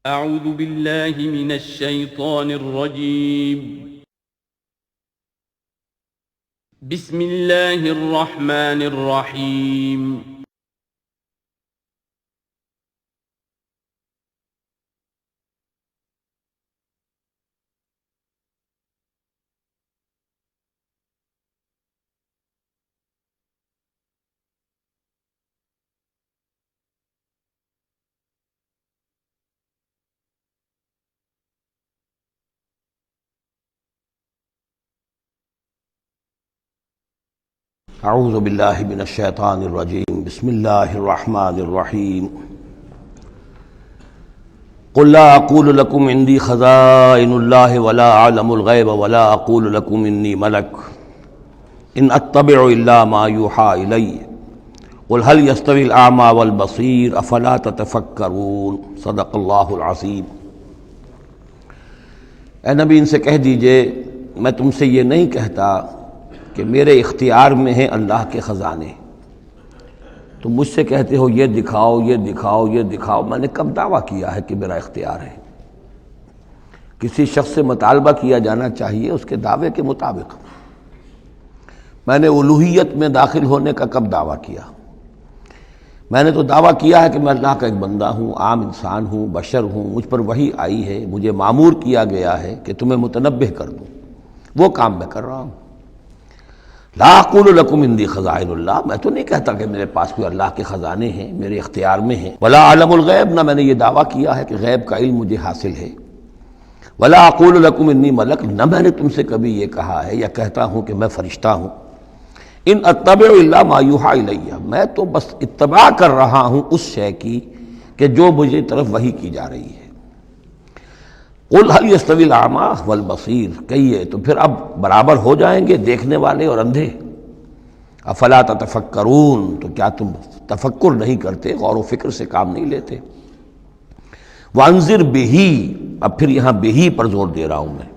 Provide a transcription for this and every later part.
أعوذ بالله من الشيطان الرجيم. بسم الله الرحمن الرحيم. اعوذ باللہ من الشیطان الرجیم بسم اللہ الرحمن الرحیم قل لا اقول لكم عندي خزائن الله ولا اعلم الغیب ولا اقول لكم انی ملک ان اتبع الا ما یوحى الی قل هل يستوي الاعمى والبصیر افلا تتفکرون صدق اللہ العظیم۔ اے نبی ان سے کہہ دیجئے میں تم سے یہ نہیں کہتا کہ میرے اختیار میں ہیں اللہ کے خزانے، تم مجھ سے کہتے ہو یہ دکھاؤ یہ دکھاؤ یہ دکھاؤ، میں نے کب دعویٰ کیا ہے کہ میرا اختیار ہے؟ کسی شخص سے مطالبہ کیا جانا چاہیے اس کے دعوے کے مطابق۔ میں نے الوہیت میں داخل ہونے کا کب دعویٰ کیا؟ میں نے تو دعویٰ کیا ہے کہ میں اللہ کا ایک بندہ ہوں، عام انسان ہوں، بشر ہوں، مجھ پر وحی آئی ہے، مجھے مامور کیا گیا ہے کہ تمہیں متنبہ کر دوں، وہ کام میں کر رہا ہوں۔ لا اقول لکم عندی خزائن اللہ، میں تو نہیں کہتا کہ میرے پاس کوئی اللہ کے خزانے ہیں، میرے اختیار میں ہیں۔ ولا اعلم الغیب، نہ میں نے یہ دعویٰ کیا ہے کہ غیب کا علم مجھے حاصل ہے۔ ولا اقول لکم انی ملک، نہ میں نے تم سے کبھی یہ کہا ہے یا کہتا ہوں کہ میں فرشتہ ہوں۔ ان اتبع الا ما یوحی الی، میں تو بس اتباع کر رہا ہوں اس شے کی کہ جو مجھے طرف وحی کی جا رہی ہے۔ قل هل يستوي الاعمى والبصیر، کہیے تو پھر اب برابر ہو جائیں گے دیکھنے والے اور اندھے؟ افلا تتفکرون، تو کیا تم تفکر نہیں کرتے، غور و فکر سے کام نہیں لیتے؟ وانذر بہ، اب پھر یہاں بہ پر زور دے رہا ہوں میں۔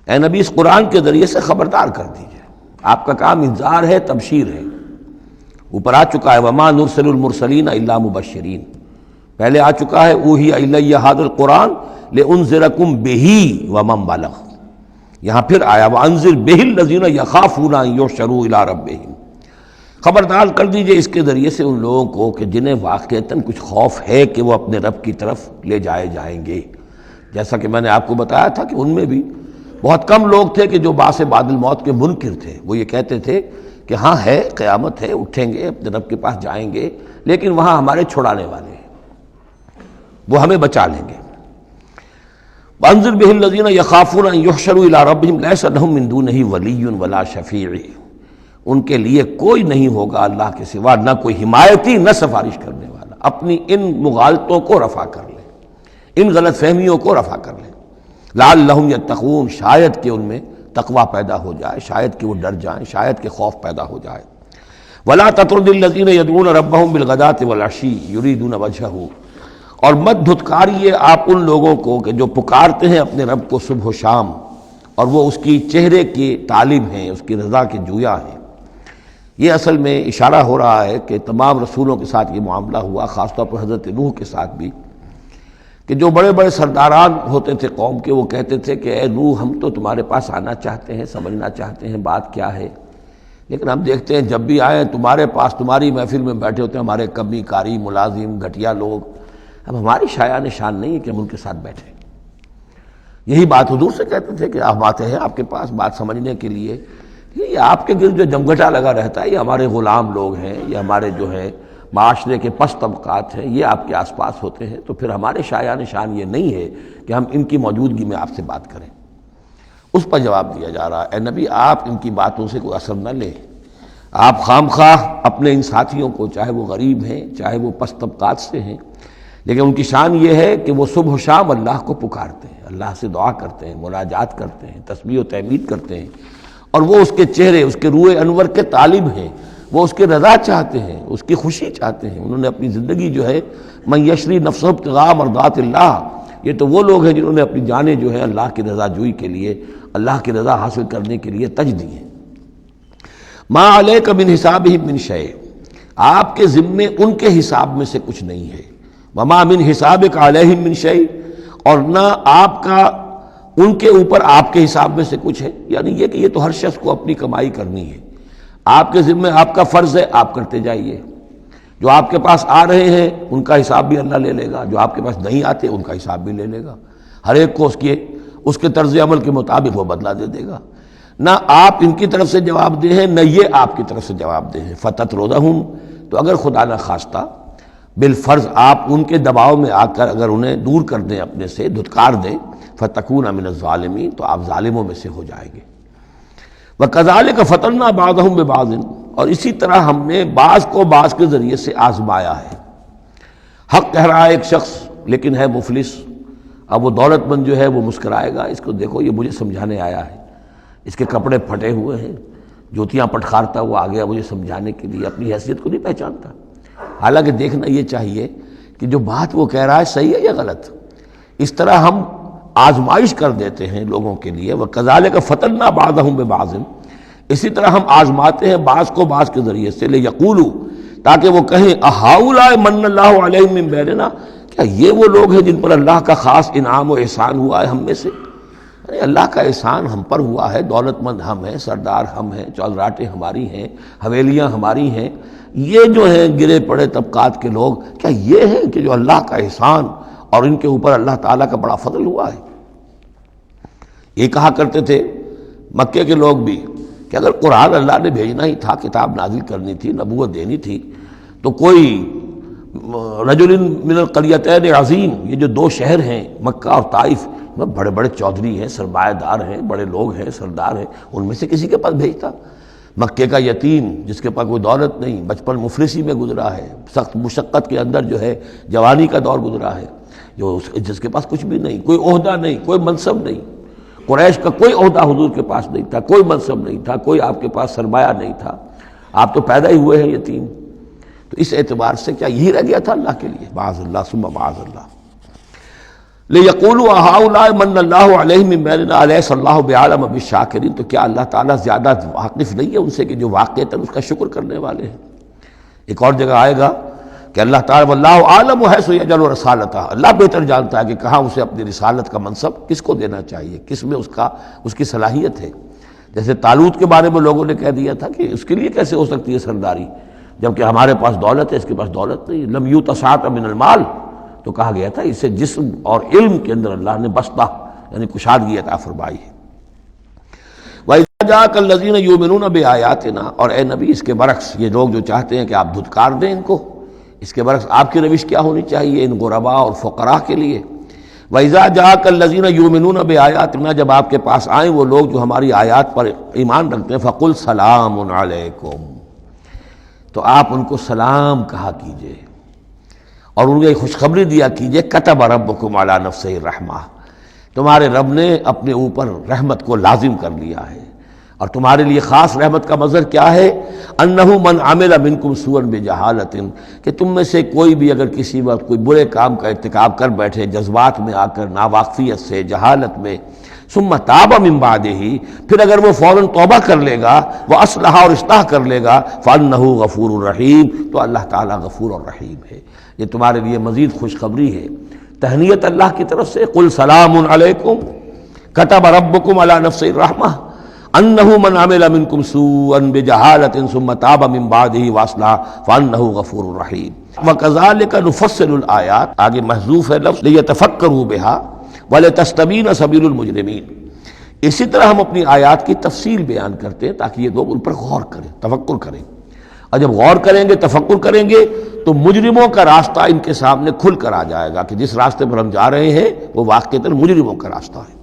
اے نبی اس قرآن کے ذریعے سے خبردار کر دیجئے، آپ کا کام انذار ہے، تبشیر ہے۔ اوپر آ چکا ہے وما نرسل المرسلین الا مبشرین، پہلے آ چکا ہے اوحی الی ھذا القرآن لانذرکم بہ ومن بلغ، یہاں پھر آیا وانذر بہ الذین یخافون ان یحشروا الی ربہم، خبردار کر دیجئے اس کے ذریعے سے ان لوگوں کو کہ جنہیں واقعتاً کچھ خوف ہے کہ وہ اپنے رب کی طرف لے جائے جائیں گے۔ جیسا کہ میں نے آپ کو بتایا تھا کہ ان میں بھی بہت کم لوگ تھے کہ جو بعث بعد الموت کے منکر تھے، وہ یہ کہتے تھے کہ ہاں ہے، قیامت ہے، اٹھیں گے، اپنے رب کے پاس جائیں گے، لیکن وہاں ہمارے چھڑانے والے ہیں، وہ ہمیں بچا لیں گے۔ وانذر بہ الذین یخافون ان یحشروا الی ربہم لیس لہم من دونہ ولی ولا شفیع، ان کے لیے کوئی نہیں ہوگا اللہ کے سوا، نہ کوئی حمایتی نہ سفارش کرنے والا۔ اپنی ان مغالطوں کو رفع کر لیں، ان غلط فہمیوں کو رفع کر لیں۔ لعلہم یتقون، شاید کہ ان میں تقوی پیدا ہو جائے، شاید کہ وہ ڈر جائیں، شاید کہ خوف پیدا ہو جائے۔ ولا تطرد الذین یدعون ربہم بالغداۃ والعشی یریدون وجہہ، اور مت دھتکاریے آپ ان لوگوں کو کہ جو پکارتے ہیں اپنے رب کو صبح و شام اور وہ اس کی چہرے کے طالب ہیں، اس کی رضا کے جویا ہیں۔ یہ اصل میں اشارہ ہو رہا ہے کہ تمام رسولوں کے ساتھ یہ معاملہ ہوا، خاص طور پر حضرت نوح کے ساتھ بھی، کہ جو بڑے بڑے سرداران ہوتے تھے قوم کے، وہ کہتے تھے کہ اے نوح ہم تو تمہارے پاس آنا چاہتے ہیں، سمجھنا چاہتے ہیں بات کیا ہے، لیکن ہم دیکھتے ہیں جب بھی آئیں تمہارے پاس، تمہاری محفل میں بیٹھے ہوتے ہیں ہمارے کمی کاری ملازم گھٹیا لوگ، اب ہماری شایان شان نہیں ہے کہ ہم ان کے ساتھ بیٹھیں۔ یہی بات حضور سے کہتے تھے کہ آپ آتے ہیں آپ کے پاس بات سمجھنے کے لیے، یہ آپ کے گرد جو جمگھٹا لگا رہتا ہے یہ ہمارے غلام لوگ ہیں، یہ ہمارے جو ہے معاشرے کے پست طبقات ہیں، یہ آپ کے آس پاس ہوتے ہیں، تو پھر ہمارے شایان شان یہ نہیں ہے کہ ہم ان کی موجودگی میں آپ سے بات کریں۔ اس پر جواب دیا جا رہا ہے اے نبی آپ ان کی باتوں سے کوئی اثر نہ لیں، آپ خام خواہ اپنے ان ساتھیوں کو، چاہے وہ غریب ہیں چاہے وہ پست طبقات سے ہیں، لیکن ان کی شان یہ ہے کہ وہ صبح و شام اللہ کو پکارتے ہیں، اللہ سے دعا کرتے ہیں، مناجات کرتے ہیں، تسبیح و تحمید کرتے ہیں، اور وہ اس کے چہرے، اس کے روح انور کے طالب ہیں، وہ اس کے رضا چاہتے ہیں، اس کی خوشی چاہتے ہیں۔ انہوں نے اپنی زندگی جو ہے من یشری نفسہ ابتغاء مرضات اللہ، یہ تو وہ لوگ ہیں جنہوں نے اپنی جانیں جو ہے اللہ کی رضا جوئی کے لیے، اللہ کی رضا حاصل کرنے کے لیے تج دی ہیں۔ ما علیک من حسابہم من شیء، آپ کے ذمے ان کے حساب میں سے کچھ نہیں ہے۔ وما من حسابک علیہم من شیء، اور نہ آپ کا ان کے اوپر آپ کے حساب میں سے کچھ ہے، یعنی یہ کہ یہ تو ہر شخص کو اپنی کمائی کرنی ہے، آپ کے ذمہ آپ کا فرض ہے، آپ کرتے جائیے، جو آپ کے پاس آ رہے ہیں ان کا حساب بھی اللہ لے لے گا، جو آپ کے پاس نہیں آتے ان کا حساب بھی لے لے گا، ہر ایک کو اس کے طرز عمل کے مطابق وہ بدلہ دے دے گا۔ نہ آپ ان کی طرف سے جواب دہ ہیں، نہ یہ آپ کی طرف سے جواب دہ ہیں۔ فَتَطْرُدَهُمْ، تو اگر خدا نہ خواستہ بالفرض آپ ان کے دباؤ میں آ کر اگر انہیں دور کر دیں، اپنے سے دھتکار دیں، فَتَكُونَ مِنَ الظَّالِمِينَ، تو آپ ظالموں میں سے ہو جائیں گے۔ وَكَذَلِكَ فَتَنَّا بَعْضَهُمْ بِبَعْضٍ، اور اسی طرح ہم نے بعض کو بعض کے ذریعے سے آزمایا ہے۔ حق کہہ رہا ہے ایک شخص لیکن ہے مفلس، اب وہ دولت مند جو ہے وہ مسکرائے گا، اس کو دیکھو یہ مجھے سمجھانے آیا ہے، اس کے کپڑے پھٹے ہوئے ہیں، جوتیاں پٹخارتا ہوا آ گیا مجھے سمجھانے کے لیے، اپنی حیثیت کو نہیں پہچانتا۔ حالانکہ دیکھنا یہ چاہیے کہ جو بات وہ کہہ رہا ہے صحیح ہے یا غلط۔ اس طرح ہم آزمائش کر دیتے ہیں لوگوں کے لیے، وَكَذَلِكَ فَتَنَّا بَعْضَهُمْ بِبَعْضٍ، اسی طرح ہم آزماتے ہیں بعض کو بعض کے ذریعے سے، لِيَقُولُوا، تاکہ وہ کہیں أَهَٰؤُلَاءِ مَنَّ اللَّهُ عَلَيْهِم مِّن بَيْنِنَا، کیا یہ وہ لوگ ہیں جن پر اللہ کا خاص انعام و احسان ہوا ہے ہم میں سے؟ اللہ کا احسان ہم پر ہوا ہے، دولت مند ہم ہیں، سردار ہم ہیں، چودراٹیں ہماری ہیں، حویلیاں ہماری ہیں، یہ جو ہیں گرے پڑے طبقات کے لوگ، کیا یہ ہیں کہ جو اللہ کا احسان اور ان کے اوپر اللہ تعالیٰ کا بڑا فضل ہوا ہے؟ یہ کہا کرتے تھے مکے کے لوگ بھی کہ اگر قرآن اللہ نے بھیجنا ہی تھا، کتاب نازل کرنی تھی، نبوت دینی تھی، تو کوئی رجل من القریتین عظیم، یہ جو دو شہر ہیں مکہ اور طائف، بڑے بڑے چودھری ہیں، سرمایہ دار ہیں، بڑے لوگ ہیں، سردار ہیں، ان میں سے کسی کے پاس بھیجتا۔ مکے کا یتیم جس کے پاس کوئی دولت نہیں، بچپن مفلسی میں گزرا ہے، سخت مشقت کے اندر جو ہے جوانی کا دور گزرا ہے، جس کے پاس کچھ بھی نہیں، کوئی عہدہ نہیں، کوئی منصب نہیں، قریش کا کوئی عہدہ حضور کے پاس نہیں تھا، کوئی منصب نہیں تھا، کوئی آپ کے پاس سرمایہ نہیں تھا، آپ تو پیدا ہی ہوئے ہیں یتیم۔ تو اس اعتبار سے کیا یہی رہ گیا تھا اللہ کے لیے؟ معاذ اللہ ثم معاذ اللہ۔ لِيَقُولُوا أَهَٰؤُلَاءِ مَنَّ اللَّهُ عَلَيْهِم مِّن بَيْنِنَا أَلَيْسَ اللَّهُ بِأَعْلَمَ بِالشَّاكِرِينَ، تو کیا اللہ تعالیٰ زیادہ واقف نہیں ہے ان سے کہ جو واقعتاً اس کا شکر کرنے والے ہیں؟ ایک اور جگہ آئے گا کہ اللہ تعالیٰ وَاللَّهُ أَعْلَمُ حَيْثُ يَجْعَلُ رِسَالَتَهُ، اللہ بہتر جانتا ہے کہ کہاں اسے اپنی رسالت کا منصب کس کو دینا چاہیے، کس میں اس کی صلاحیت ہے۔ جیسے طالوت کے بارے میں لوگوں نے کہہ دیا تھا کہ اس کے لیے کیسے ہو سکتی ہے سرداری، جبکہ ہمارے پاس دولت ہے، اس کے پاس دولت نہیں۔ لم یؤت سعۃ من المال، تو کہا گیا تھا اسے جسم اور علم کے اندر اللہ نے بسطہ یعنی کشادگی عطا فرمائی ہے۔ وَإِذَا جَاءَكَ الَّذِينَ يُؤْمِنُونَ بِآيَاتِنَا، اور اے نبی اس کے برعکس یہ لوگ جو چاہتے ہیں کہ آپ دھتکار دیں ان کو، اس کے برعکس آپ کی روش کیا ہونی چاہیے ان غرباء اور فقراء کے لیے؟ وَإِذَا جَاءَكَ الَّذِينَ يُؤْمِنُونَ بِآيَاتِنَا، جب آپ کے پاس آئیں وہ لوگ جو ہماری آیات پر ایمان رکھتے ہیں، فَقُلْ سَلَامٌ عَلَيْكُمْ، تو آپ ان کو سلام کہا کیجئے اور ان کو خوشخبری دیا کیجئے، کتب ربکم علی نفسہ الرحمہ، تمہارے رب نے اپنے اوپر رحمت کو لازم کر لیا ہے، اور تمہارے لیے خاص رحمت کا مظہر کیا ہے؟ انہ من عمل منکم سوءا بجہالۃ، کہ تم میں سے کوئی بھی اگر کسی وقت کوئی برے کام کا ارتکاب کر بیٹھے، جذبات میں آ کر، ناواقفیت سے، جہالت میں، ثم تاب من بعدہ، پھر اگر وہ فوراً توبہ کر لے گا، وہ اصلح اور اصلاح کر لے گا، فانہ غفور الرحیم، تو اللہ تعالیٰ غفور الرحیم ہے۔ یہ تمہارے لیے مزید خوشخبری ہے، تہنیت اللہ کی طرف سے، قل سلام علیکم کتب ربکم علی نفسہ الرحمہ انہ من عمل منکم سوءا بجہالۃ ثم تاب من بعدہ واصلح فانہ غفور الرحیم۔ وکذالک نفصل الآیات، آگے محذوف ہے لفظ لیتفکروا بہا وَلِتَسْتَبِينَ سَبِيلُ الْمُجْرِمِينَ، اسی طرح ہم اپنی آیات کی تفصیل بیان کرتے ہیں تاکہ یہ لوگ ان پر غور کریں، تفکر کریں، اور جب غور کریں گے، تفکر کریں گے، تو مجرموں کا راستہ ان کے سامنے کھل کر آ جائے گا کہ جس راستے پر ہم جا رہے ہیں وہ واقعتاً مجرموں کا راستہ ہے۔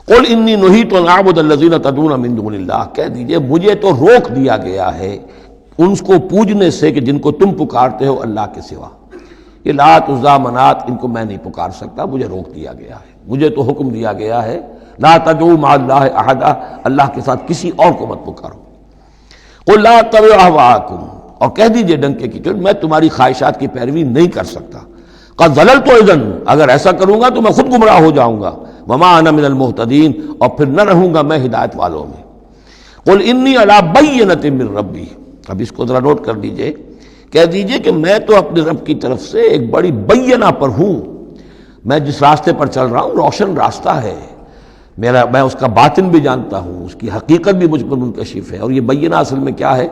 قُلْ إِنِّي نُهِيتُ أَنْ أَعْبُدَ الَّذِينَ تَدْعُونَ مِن دُونِ اللَّهِ، کہہ دیجئے مجھے تو روک دیا گیا ہے ان کو پوجنے سے کہ جن کو تم پکارتے ہو اللہ کے سوا، یہ لات عزیٰ منات ان کو میں نہیں پکار سکتا، مجھے روک دیا گیا ہے، مجھے تو حکم دیا گیا ہے لا تدعوا مع اللہ احدا، اللہ کے ساتھ کسی اور کو مت پکارو۔ قل لا اتبع اہواءکم، اور کہہ دیجئے ڈنکے کی چوٹ میں تمہاری خواہشات کی پیروی نہیں کر سکتا، قد ضللت اذا، اگر ایسا کروں گا تو میں خود گمراہ ہو جاؤں گا، وما انا من المہتدین، اور پھر نہ رہوں گا میں ہدایت والوں میں۔ قل انی علی بینۃ من ربی، اب اس کو ذرا نوٹ کر لیجئے کہہ دیجئے کہ میں تو اپنے رب کی طرف سے ایک بڑی بینہ پر ہوں، میں جس راستے پر چل رہا ہوں روشن راستہ ہے، میں اس کا باطن بھی جانتا ہوں، اس کی حقیقت بھی مجھ پر منکشف ہے۔ اور یہ بینہ اصل میں کیا ہے،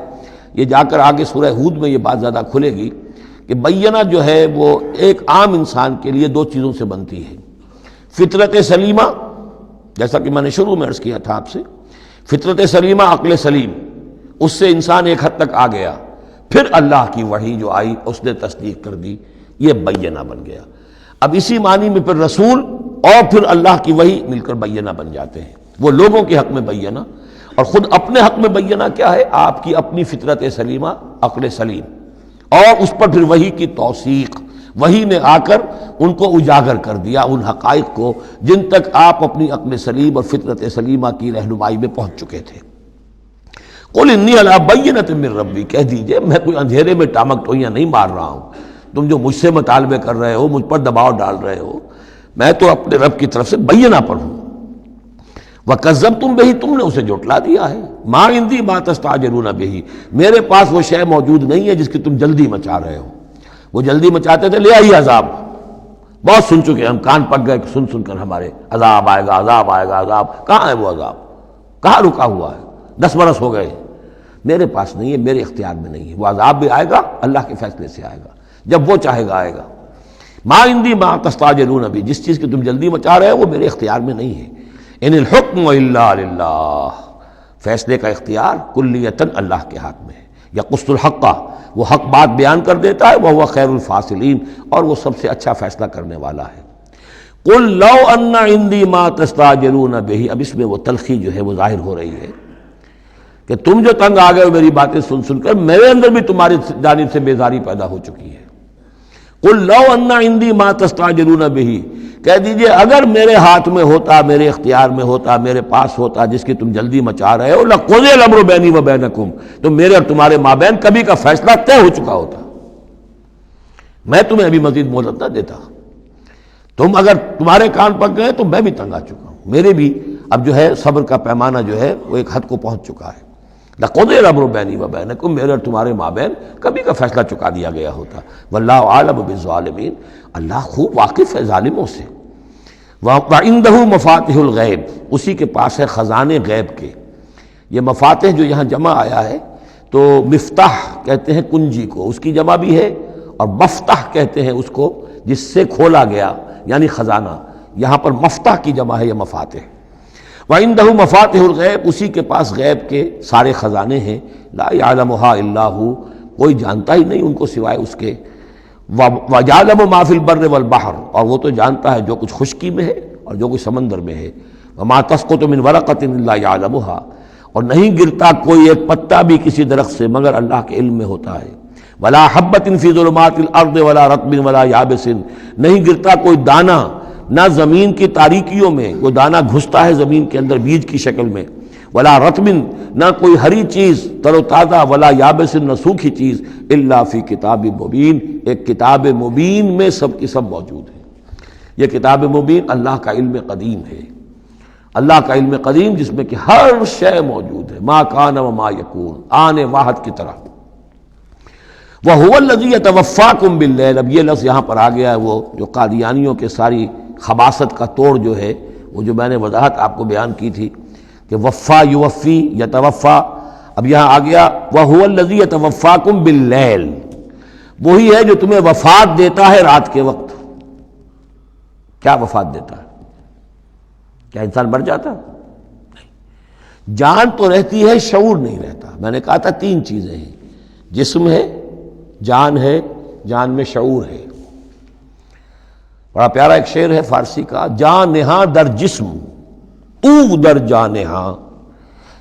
یہ جا کر آگے سورہ ہود میں یہ بات زیادہ کھلے گی کہ بینہ جو ہے وہ ایک عام انسان کے لیے دو چیزوں سے بنتی ہے، فطرت سلیمہ، جیسا کہ میں نے شروع میں عرض کیا تھا آپ سے، فطرت سلیمہ، عقل سلیم، اس سے انسان ایک حد تک آ گیا، پھر اللہ کی وحی جو آئی اس نے تصدیق کر دی، یہ بینہ بن گیا۔ اب اسی معنی میں پھر رسول اور پھر اللہ کی وحی مل کر بینہ بن جاتے ہیں، وہ لوگوں کے حق میں بینہ، اور خود اپنے حق میں بینہ کیا ہے، آپ کی اپنی فطرت سلیمہ، عقل سلیم، اور اس پر پھر وحی کی توثیق، وحی نے آ کر ان کو اجاگر کر دیا، ان حقائق کو جن تک آپ اپنی عقل سلیم اور فطرت سلیمہ کی رہنمائی میں پہنچ چکے تھے۔ قل انی علی بینۃ من ربی، کہہ دیجئے میں کوئی اندھیرے میں ٹامک ٹوئیاں نہیں مار رہا ہوں، تم جو مجھ سے مطالبے کر رہے ہو، مجھ پر دباؤ ڈال رہے ہو، میں تو اپنے رب کی طرف سے بینہ پر ہوں۔ وَكَذَّبْتُمْ بِهِ، تم نے اسے جھٹلا دیا ہے، مَا عِندِي مَا تَسْتَعْجِلُونَ بِهِ، میرے پاس وہ شے موجود نہیں ہے جس کی تم جلدی مچا رہے ہو۔ وہ جلدی مچاتے تھے، لے آئیے عذاب، بہت سن چکے ہم، کان پک گئے سن سن کر ہمارے، عذاب آئے گا، عذاب آئے گا، عذاب، کہاں ہے وہ عذاب، کہاں رکا ہوا ہے، 10 برس ہو گئے، میرے پاس نہیں ہے، میرے اختیار میں نہیں ہے۔ وہ عذاب بھی آئے گا، اللہ کے فیصلے سے آئے گا، جب وہ چاہے گا آئے گا۔ ما عندی ما تستعجلون بھی، جس چیز کی تم جلدی مچا رہے ہو وہ میرے اختیار میں نہیں ہے۔ ان الحکم الا للہ، فیصلے کا اختیار کلیتاً اللہ کے ہاتھ میں ہے۔ یقص الحق، وہ حق بات بیان کر دیتا ہے، وہو خیر الفاصلین، اور وہ سب سے اچھا فیصلہ کرنے والا ہے۔ قل لو ان عندی ما تستعجلون به، اب اس میں وہ تلخی جو ہے وہ ظاہر ہو رہی ہے کہ تم جو تنگ آ گئے ہو میری باتیں سن سن کر، میرے اندر بھی تمہاری جانب سے بیزاری پیدا ہو چکی ہے۔ قل لو ان عندی ما تستعجلون به، کہہ دیجئے اگر میرے ہاتھ میں ہوتا، میرے اختیار میں ہوتا، میرے پاس ہوتا جس کی تم جلدی مچا رہے ہو، لقضی الامر بینی و بینکم، تو میرے اور تمہارے مابین کبھی کا فیصلہ طے ہو چکا ہوتا، میں تمہیں ابھی مزید مہلت نہ دیتا۔ تم اگر تمہارے کان پک گئے تو میں بھی تنگ آ چکا ہوں، میرے بھی اب جو ہے صبر کا پیمانہ جو ہے وہ ایک حد کو پہنچ چکا ہے۔ لقضی الامر بینی و بینکم، میرے اور تمہارے مابین کبھی کا فیصلہ چکا دیا گیا ہوتا۔ واللہ عالم بالظالمین، اللہ خوب واقف ہے ظالموں سے۔ وَعِندَهُ مَفَاتِحُ الْغَیب، اسی کے پاس ہے خزانے غیب کے۔ یہ مفاتح جو یہاں جمع آیا ہے تو مفتاح کہتے ہیں کنجی کو، اس کی جمع بھی ہے، اور مفتاح کہتے ہیں اس کو جس سے کھولا گیا، یعنی خزانہ۔ یہاں پر مفتاح کی جمع ہے یہ مفاتح۔ وَعِندَهُ مَفَاتِحُ الْغَیب، اسی کے پاس غیب کے سارے خزانے ہیں۔ لا يَعْلَمُهَا إِلَّا هُوَ، کوئی جانتا ہی نہیں ان کو سوائے اس کے۔ وَيَعْلَمُ مَا فِي الْبَرِّ وَالْبَحْرِ، اور وہ تو جانتا ہے جو کچھ خشکی میں ہے اور جو کچھ سمندر میں ہے۔ وَمَا تَسْقُطُ مِنْ وَرَقَةٍ إِلَّا يَعْلَمُهَا، اور نہیں گرتا کوئی ایک پتا بھی کسی درخت سے مگر اللہ کے علم میں ہوتا ہے۔ وَلَا حَبَّةٍ فِي ظُلُمَاتِ الْأَرْضِ وَلَا رَطْبٍ وَلَا يَابِسٍ، نہیں گرتا کوئی دانہ، نہ زمین کی تاریکیوں میں، وہ دانہ گھستا ہے زمین کے اندر بیج کی شکل میں، ولا رطبن، نہ کوئی ہری چیز تر و تازہ، ولا یابس، نہ سوکھی چیز، الا فی کتاب مبین، ایک کتاب مبین میں سب کی سب موجود ہے۔ یہ کتاب مبین اللہ کا علم قدیم ہے، اللہ کا علم قدیم جس میں کہ ہر شے موجود ہے، ما کان و ما یکون، آن واحد کی طرح۔ وَهُوَ الَّذِي يَتَوَفَّاكُم بِاللَّيْلِ، اب یہ لفظ یہاں پر آ گیا ہے، وہ جو قادیانیوں کے ساری خباثت کا توڑ جو ہے، وہ جو میں نے وضاحت آپ کو بیان کی تھی کہ وفا یوفی یتوفا، اب یہاں آ گیا وَهُوَ الَّذِي يَتَوَفَّاكُم بِاللَّيْلِ، وہی ہے جو تمہیں وفات دیتا ہے رات کے وقت۔ کیا وفات دیتا ہے؟ کیا انسان مر جاتا؟ نہیں، جان تو رہتی ہے، شعور نہیں رہتا۔ میں نے کہا تھا 3 چیزیں ہیں، جسم ہے، جان ہے، جان میں شعور ہے۔ بڑا پیارا ایک شعر ہے فارسی کا، جان نہاں در جسم او در جان نہاں،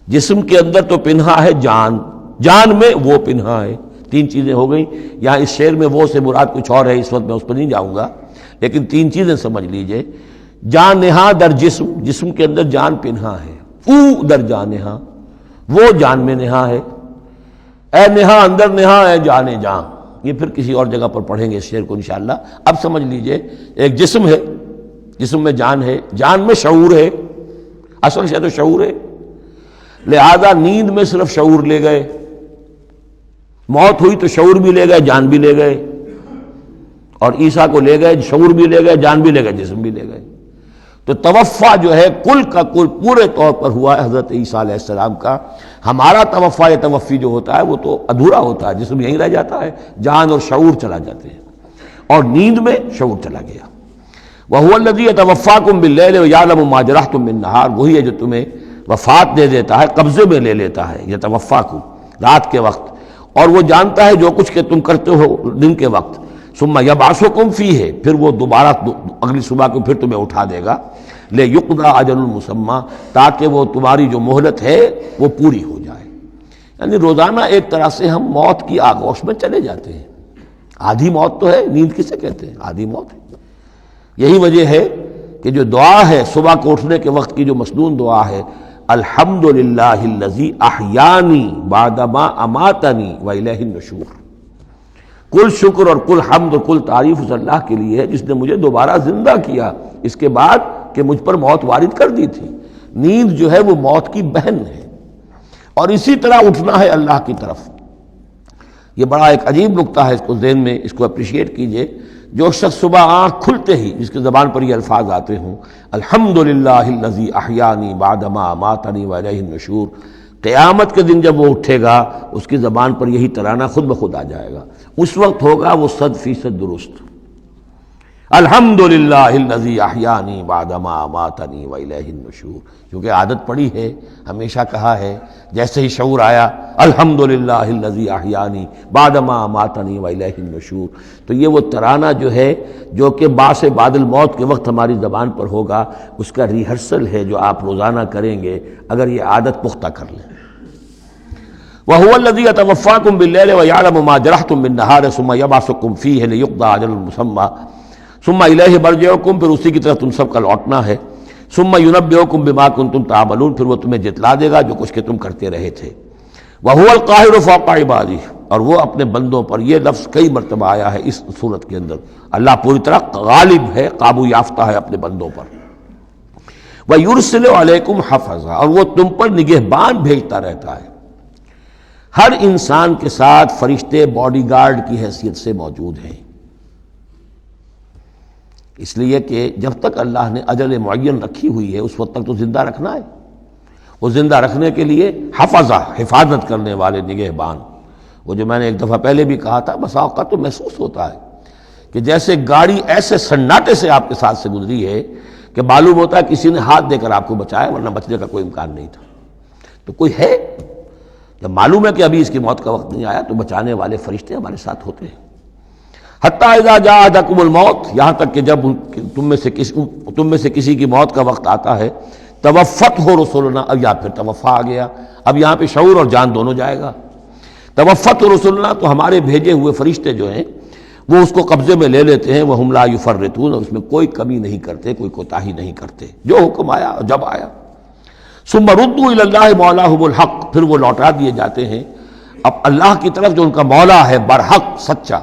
جسم کے اندر تو پنہا ہے جان، جان میں وہ پنہا ہے۔ 3 چیزیں ہو گئیں۔ یہاں اس شعر میں وہ سے مراد کچھ اور ہے، اس وقت میں اس پر نہیں جاؤں گا، لیکن 3 چیزیں سمجھ لیجئے۔ جان نہاں در جسم، جسم کے اندر جان پنہا ہے، او در جان نہاں، وہ جان میں نہاں ہے، اے نہاں اندر نہاں اے جان جان۔ یہ پھر کسی اور جگہ پر پڑھیں گے اس شعر کو انشاءاللہ۔ اب سمجھ لیجئے، ایک جسم ہے، جسم میں جان ہے، جان میں شعور ہے، اصل شے تو شعور ہے، لہذا نیند میں صرف شعور لے گئے، موت ہوئی تو شعور بھی لے گئے، جان بھی لے گئے، اور عیسیٰ کو لے گئے، شعور بھی لے گئے، جان بھی لے گئے، جسم بھی لے گئے۔ تو توفع جو ہے کل کا کل پورے طور پر ہوا ہے حضرت عیسیٰ علیہ السلام کا۔ ہمارا توفع یا توفی جو ہوتا ہے وہ تو ادھورا ہوتا ہے، جسم یہیں رہ جاتا ہے، جان اور شعور چلا جاتے ہیں، اور نیند میں شعور چلا گیا۔ وَهُوَ الَّذِي يَتَوَفَّاكُم بِاللَّيْلِ وَيَعْلَمُ مَا جَرَحْتُم بِالنَّهَارِ، وہی ہے جو تمہیں وفات دے دیتا ہے، قبضے میں لے لیتا ہے، یتوفاکم رات کے وقت، اور وہ جانتا ہے جو کچھ کہ تم کرتے ہو دن کے وقت۔ ثم یبعثکم فیہ، پھر وہ دوبارہ اگلی صبح کو پھر تمہیں اٹھا دے گا، لیقضی اجل مسمی، تاکہ وہ تمہاری جو مہلت ہے وہ پوری ہو جائے۔ یعنی روزانہ ایک طرح سے ہم موت کی آغوش میں چلے جاتے ہیں۔ آدھی موت تو ہے، نیند کسے کہتے ہیں؟ آدھی موت ہے۔ یہی وجہ ہے کہ جو دعا ہے صبح کو اٹھنے کے وقت کی جو مسنون دعا ہے، الحمدللہ الذی احیانی بعدما اماتنی والیہ النشور، کل شکر اور کل حمد اور کل تعریف اس اللہ کے لیے ہے جس نے مجھے دوبارہ زندہ کیا اس کے بعد کہ مجھ پر موت وارد کر دی تھی۔ نیند جو ہے وہ موت کی بہن ہے، اور اسی طرح اٹھنا ہے اللہ کی طرف۔ یہ بڑا ایک عجیب نکتہ ہے، اس کو ذہن میں اس کو اپریشیٹ کیجئے۔ جو شخص صبح آنکھ کھلتے ہی جس کے زبان پر یہ الفاظ آتے ہوں، الحمدللہ الذی احیانی بعدما اماتنی والیہ النشور، قیامت کے دن جب وہ اٹھے گا اس کی زبان پر یہی ترانہ خود بخود آ جائے گا، اس وقت ہوگا وہ 100% درست۔ الحمدللہ الذی احیانی بعدما اماتنی والیہ النشور، کیونکہ عادت پڑی ہے، ہمیشہ کہا ہے، جیسے ہی شعور آیا الحمدللہ الذی احیانی بعدما اماتنی والیہ النشور، تو یہ وہ ترانہ جو ہے جو کہ باعث بعد الموت کے وقت ہماری زبان پر ہوگا، اس کا ریہرسل ہے جو آپ روزانہ کریں گے اگر یہ عادت پختہ کر لیں۔ وَهُوَ الَّذِي يَتَوَفَّاكُم بِاللَّيْلِ وَيَعْلَمُ مَا جَرَحْتُم بِالنَّهَارِ ثُمَّ يَبْعَثُكُم فِيهِ لِيُقْضَىٰ أَجَلٌ مُّسَمًّى ثُمَّ إِلَيْهِ مَرْجِعُكُم، پھر اسی کی طرف تم سب کا لوٹنا ہے۔ ثُمَّ يُنَبِّئُكُم بِمَا كُنتُمْ تَعْمَلُونَ، پھر وہ تمہیں جتلا دے گا جو کچھ کہ تم کرتے رہے تھے۔ وَهُوَ الْقَاهِرُ فَوْقَ عِبَادِهِ، اور وہ اپنے بندوں پر، یہ لفظ کئی مرتبہ آیا ہے اس صورت کے اندر، اللہ پوری طرح غالب ہے، قابو یافتہ ہے اپنے بندوں پر۔ وَيُرْسِلُ عَلَيْكُمْ حَفَظًا، اور وہ تم پر نگہبان بھیجتا رہتا ہے۔ ہر انسان کے ساتھ فرشتے باڈی گارڈ کی حیثیت سے موجود ہیں، اس لیے کہ جب تک اللہ نے اجل معین رکھی ہوئی ہے اس وقت تک تو زندہ رکھنا ہے۔ وہ زندہ رکھنے کے لیے حفظہ، حفاظت کرنے والے نگہبان، وہ جو میں نے ایک دفعہ پہلے بھی کہا تھا، بسا اوقات تو محسوس ہوتا ہے کہ جیسے گاڑی ایسے سناٹے سے آپ کے ساتھ سے گزری ہے کہ معلوم ہوتا ہے کسی نے ہاتھ دے کر آپ کو بچایا، ورنہ بچنے کا کوئی امکان نہیں تھا۔ تو کوئی ہے، جب معلوم ہے کہ ابھی اس کی موت کا وقت نہیں آیا تو بچانے والے فرشتے ہمارے ساتھ ہوتے ہیں۔ حتیٰ اذا جاء احدکم الموت، یہاں تک کہ جب تم میں سے کسی کی موت کا وقت آتا ہے، توفتہ رسلنا، اب یا پھر توفا آ گیا، اب یہاں پہ شعور اور جان دونوں جائے گا۔ توفتہ رسلنا، تو ہمارے بھیجے ہوئے فرشتے جو ہیں وہ اس کو قبضے میں لے لیتے ہیں، وہم لا یفرطون، اور اس میں کوئی کمی نہیں کرتے، کوئی کوتاہی نہیں کرتے، جو حکم آیا اور جب آیا۔ ثم ردوا الی اللہ مولاہم الحق، پھر وہ لوٹا دیے جاتے ہیں اب اللہ کی طرف جو ان کا مولا ہے برحق، سچا۔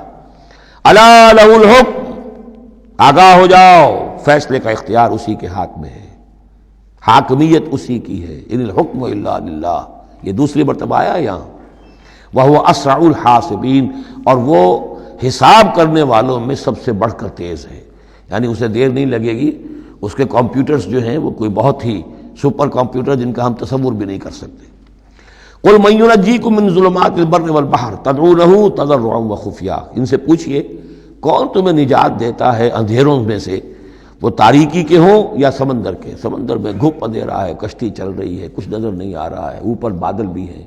الا لہ الحکم، آگاہ ہو جاؤ، فیصلے کا اختیار اسی کے ہاتھ میں ہے، حاکمیت اسی کی ہے۔ ان الحکم الا للہ، یہ دوسری مرتبہ آیا یہاں۔ وہو اسرع الحاسبین، اور وہ حساب کرنے والوں میں سب سے بڑھ کر تیز ہے، یعنی اسے دیر نہیں لگے گی۔ اس کے کمپیوٹرز جو ہیں وہ کوئی بہت ہی سپر کمپیوٹر جن کا ہم تصور بھی نہیں کر سکتے۔ قل من ینجیکم من ظلمات البر والبحر تدعونہ تضرعا وخفیا، ان سے پوچھئے کون تمہیں نجات دیتا ہے اندھیروں میں سے، وہ تاریکی کے ہوں یا سمندر کے۔ سمندر میں گھپ اندھیرا ہے، کشتی چل رہی ہے، کچھ نظر نہیں آ رہا ہے، اوپر بادل بھی ہیں،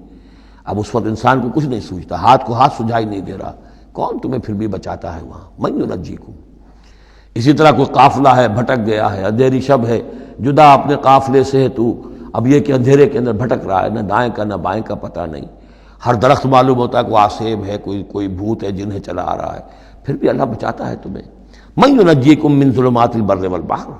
اب اس وقت انسان کو کچھ نہیں سوچتا، ہاتھ کو ہاتھ سجھائی نہیں دے رہا، کون تمہیں پھر بھی بچاتا ہے وہاں؟ من ینجیکم۔ اسی طرح کوئی قافلہ ہے بھٹک گیا ہے، اندھیری شب ہے، جدا اپنے قافلے سے ہے تو، اب یہ کہ اندھیرے کے اندر بھٹک رہا ہے، نہ دائیں کا نہ بائیں کا پتہ نہیں، ہر درخت معلوم ہوتا ہے کوئی آسیب ہے، کوئی بھوت ہے جنہیں چلا آ رہا ہے، پھر بھی اللہ بچاتا ہے تمہیں۔ من ینجیکم من ظلمات البر والبحر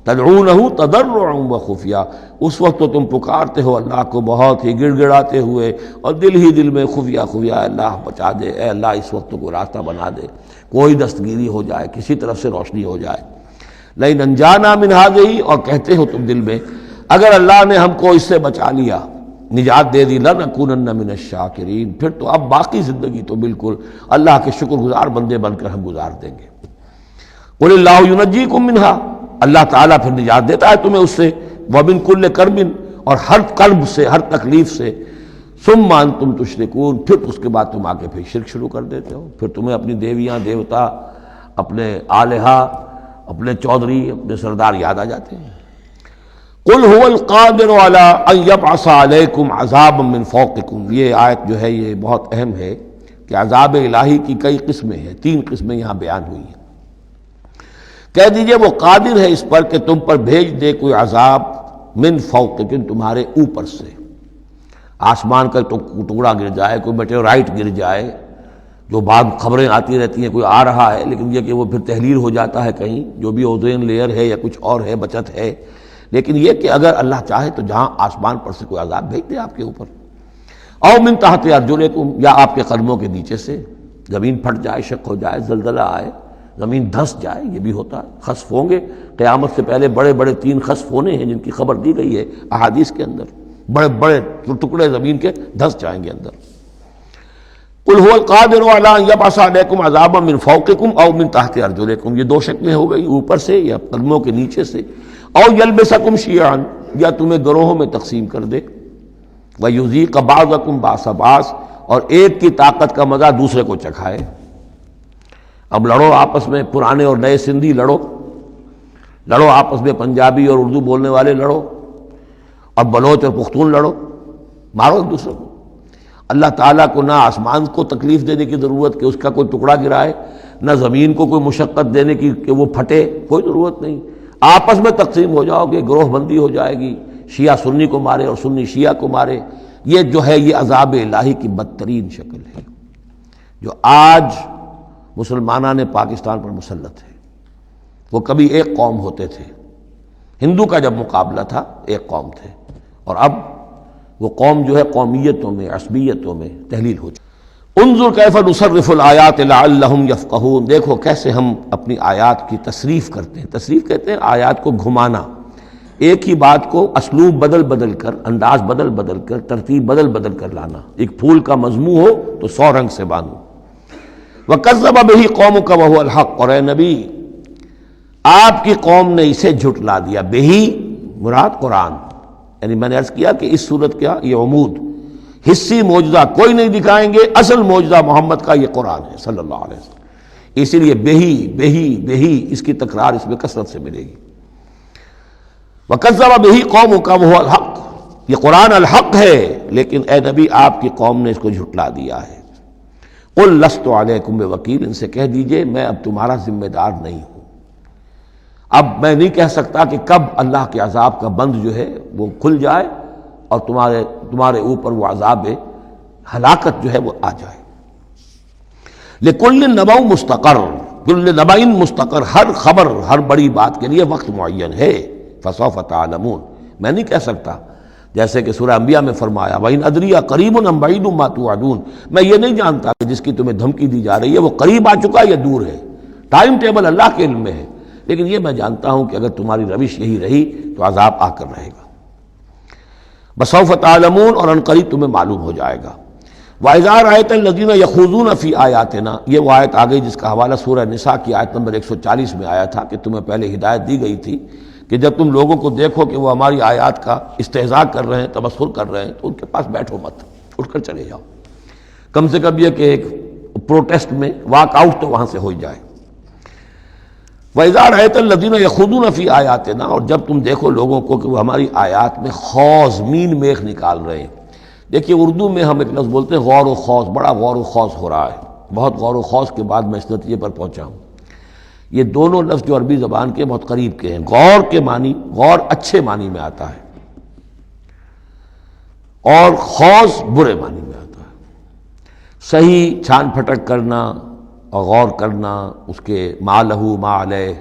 تدعونہ تضرعا وخفیا، اس وقت تو تم پکارتے ہو اللہ کو بہت ہی گڑ گڑاتے ہوئے اور دل ہی دل میں خفیہ خفیہ، اللہ بچا دے، اے اللہ اس وقت کو راستہ بنا دے، کوئی دستگیری ہو جائے، کسی طرف سے روشنی ہو جائے۔ لئن انجانا من ہذہ، اور کہتے ہو تم دل میں اگر اللہ نے ہم کو اس سے بچا لیا، نجات دے دی لنکونن من الشاکرین، پھر تو اب باقی زندگی تو بالکل اللہ کے شکر گزار بندے بن کر ہم گزار دیں گے۔ قل اللہ ینجیکم منہا، اللہ تعالیٰ پھر نجات دیتا ہے تمہیں اس سے، ومن کل کرب، اور ہر کرب سے، ہر تکلیف سے، ثم انتم تشرکون، پھر اس کے بعد تم آگے پھر شرک شروع کر دیتے ہو، پھر تمہیں اپنی دیویاں دیوتا، اپنے آلہہ، اپنے چودھری، اپنے سردار یاد آ جاتے ہیں۔ قل هو القادر على ان يبعث عليكم عذابا من فوقكم، یہ آیت جو ہے یہ بہت اہم ہے کہ عذاب الہی کی کئی قسمیں ہیں، 3 قسمیں یہاں بیان ہوئی ہیں۔ کہہ دیجئے وہ قادر ہے اس پر کہ تم پر بھیج دے کوئی عذاب من فوقکم، تمہارے اوپر سے، آسمان کا ٹکڑا گر جائے، کوئی میٹیورائٹ گر جائے، جو بعد خبریں آتی رہتی ہیں کوئی آ رہا ہے، لیکن یہ کہ وہ پھر تحلیل ہو جاتا ہے کہیں، جو بھی اوزون لیئر ہے یا کچھ اور ہے، بچت ہے، لیکن یہ کہ اگر اللہ چاہے تو جہاں آسمان پر سے کوئی عذاب بھیج دے آپ کے اوپر، او من تحت ارجلکم، یا آپ کے قدموں کے نیچے سے، زمین پھٹ جائے، شق ہو جائے، زلزلہ آئے، زمین دھس جائے، یہ بھی ہوتا ہے، خسف ہوں گے، قیامت سے پہلے بڑے بڑے 3 خسف ہونے ہیں جن کی خبر دی گئی ہے احادیث کے اندر، بڑے بڑے ٹکڑے زمین کے دھس جائیں گے اندر۔ قل هو القادر على ان يبعث عليكم عذابا من فوقكم او من تحت ارجلكم، یہ 2 شکلیں ہو گئی، اوپر سے یا قدموں کے نیچے سے، او يلبسكم شيعا، یا تمہیں گروہوں میں تقسیم کر دے، ويذيق بعضكم باس بعض، اور ایک کی طاقت کا مزہ دوسرے کو چکھائے۔ اب لڑو آپس میں، پرانے اور نئے سندھی لڑو آپس میں، پنجابی اور اردو بولنے والے لڑو، اور بلوچ اور پختون لڑو، مارو ایک دوسرے کو۔ اللہ تعالیٰ کو نہ آسمان کو تکلیف دینے کی ضرورت کہ اس کا کوئی ٹکڑا گرائے، نہ زمین کو کوئی مشقت دینے کی کہ وہ پھٹے، کوئی ضرورت نہیں، آپس میں تقسیم ہو جاؤ گے، گروہ بندی ہو جائے گی، شیعہ سنی کو مارے اور سنی شیعہ کو مارے۔ یہ جو ہے یہ عذاب الہی کی بدترین شکل ہے جو آج مسلمانان پاکستان پر مسلط ہے۔ وہ کبھی ایک قوم ہوتے تھے، ہندو کا جب مقابلہ تھا ایک قوم تھے، اور اب وہ قوم جو ہے قومیتوں میں، عصبیتوں میں تحلیل ہو چکی۔ انظر کیف نصرف الآیات لعلہم یفقہون، دیکھو کیسے ہم اپنی آیات کی تصریف کرتے ہیں، تصریف کہتے ہیں آیات کو گھمانا، ایک ہی بات کو اسلوب بدل بدل کر، انداز بدل بدل کر، ترتیب بدل بدل کر لانا۔ ایک پھول کا مضمون ہو تو 100 رنگ سے باندھو۔ وَكَذَّبَ بِهِ قَوْمُكَ وَهُوَ الْحَقُّ، اور اے نبی آپ کی قوم نے اسے جھٹلا دیا، بہی مراد قرآن، یعنی میں نے عرض کیا کہ اس صورت کیا یہ عمود، حصی معجزہ کوئی نہیں دکھائیں گے، اصل معجزہ محمد کا یہ قرآن ہے صلی اللہ علیہ وسلم، اسی لیے بہی بہی بہی اس کی تکرار اس میں کثرت سے ملے گی۔ وَكَذَّبَ بِهِ قَوْمُكَ وَهُوَ الْحَقُّ، یہ قرآن الحق ہے، لیکن اے نبی آپ کی قوم نے اس کو جھٹلا دیا ہے۔ قُلْ لَسْتُ عَلَيْكُمْ بِوَكِيلٍ، ان سے کہہ دیجئے میں اب تمہارا ذمہ دار نہیں ہوں، اب میں نہیں کہہ سکتا کہ کب اللہ کے عذاب کا بند جو ہے وہ کھل جائے اور تمہارے اوپر وہ عذاب ہلاکت جو ہے وہ آ جائے۔ لِكُلِّ نَبَوْ مُسْتَقَرٌ، كُلِّ نَبَإٍ مُسْتَقَرٌ، ہر خبر، ہر بڑی بات کے لیے وقت معین ہے۔ فَسَوْفَ تَعْلَمُونَ، میں نہیں کہہ سکتا، جیسے کہ سورہ انبیاء میں فرمایا وَإِنْ أَدْرِيَ قَرِيبٌ أَمْ بَعِيدٌ مَا تُوعَدُونَ، میں یہ نہیں جانتا کہ جس کی تمہیں دھمکی دی جا رہی ہے وہ قریب آ چکا یا دور ہے، ٹائم ٹیبل اللہ کے علم میں ہے، لیکن یہ میں جانتا ہوں کہ اگر تمہاری روش یہی رہی تو عذاب آ کر رہے گا۔ بسوف تعلمون، اور ان قریب تمہیں معلوم ہو جائے گا۔ وَإِذَا رَأَيْتَ الَّذِينَ يَخُوضُونَ فِي آيَاتِنَا، یہ وہ آیت آ گئی جس کا حوالہ سورہ نساء کی آیت نمبر 140 میں آیا تھا کہ تمہیں پہلے ہدایت دی گئی تھی کہ جب تم لوگوں کو دیکھو کہ وہ ہماری آیات کا استہزاء کر رہے ہیں، تبصر کر رہے ہیں، تو ان کے پاس بیٹھو مت، اٹھ کر چلے جاؤ، کم سے کم یہ کہ ایک پروٹیسٹ میں واک آؤٹ تو وہاں سے ہو جائے۔ وَإِذَا رَأَيْتَ الَّذِينَ يَخُوضُونَ فِي آيَاتِنَا، اور جب تم دیکھو لوگوں کو کہ وہ ہماری آیات میں خوض، مین میخ نکال رہے ہیں۔ دیکھیے اردو میں ہم ایک لفظ بولتے ہیں غور و خوض، بڑا غور و خوض ہو رہا ہے، بہت غور و خوض کے بعد میں اس نتیجے پر پہنچا ہوں۔ یہ دونوں لفظ جو عربی زبان کے بہت قریب کے ہیں، غور کے معنی، غور اچھے معنی میں آتا ہے، اور خوض برے معنی میں آتا ہے۔ صحیح چھان پھٹک کرنا اور غور کرنا، اس کے ما لہو ما علیہ،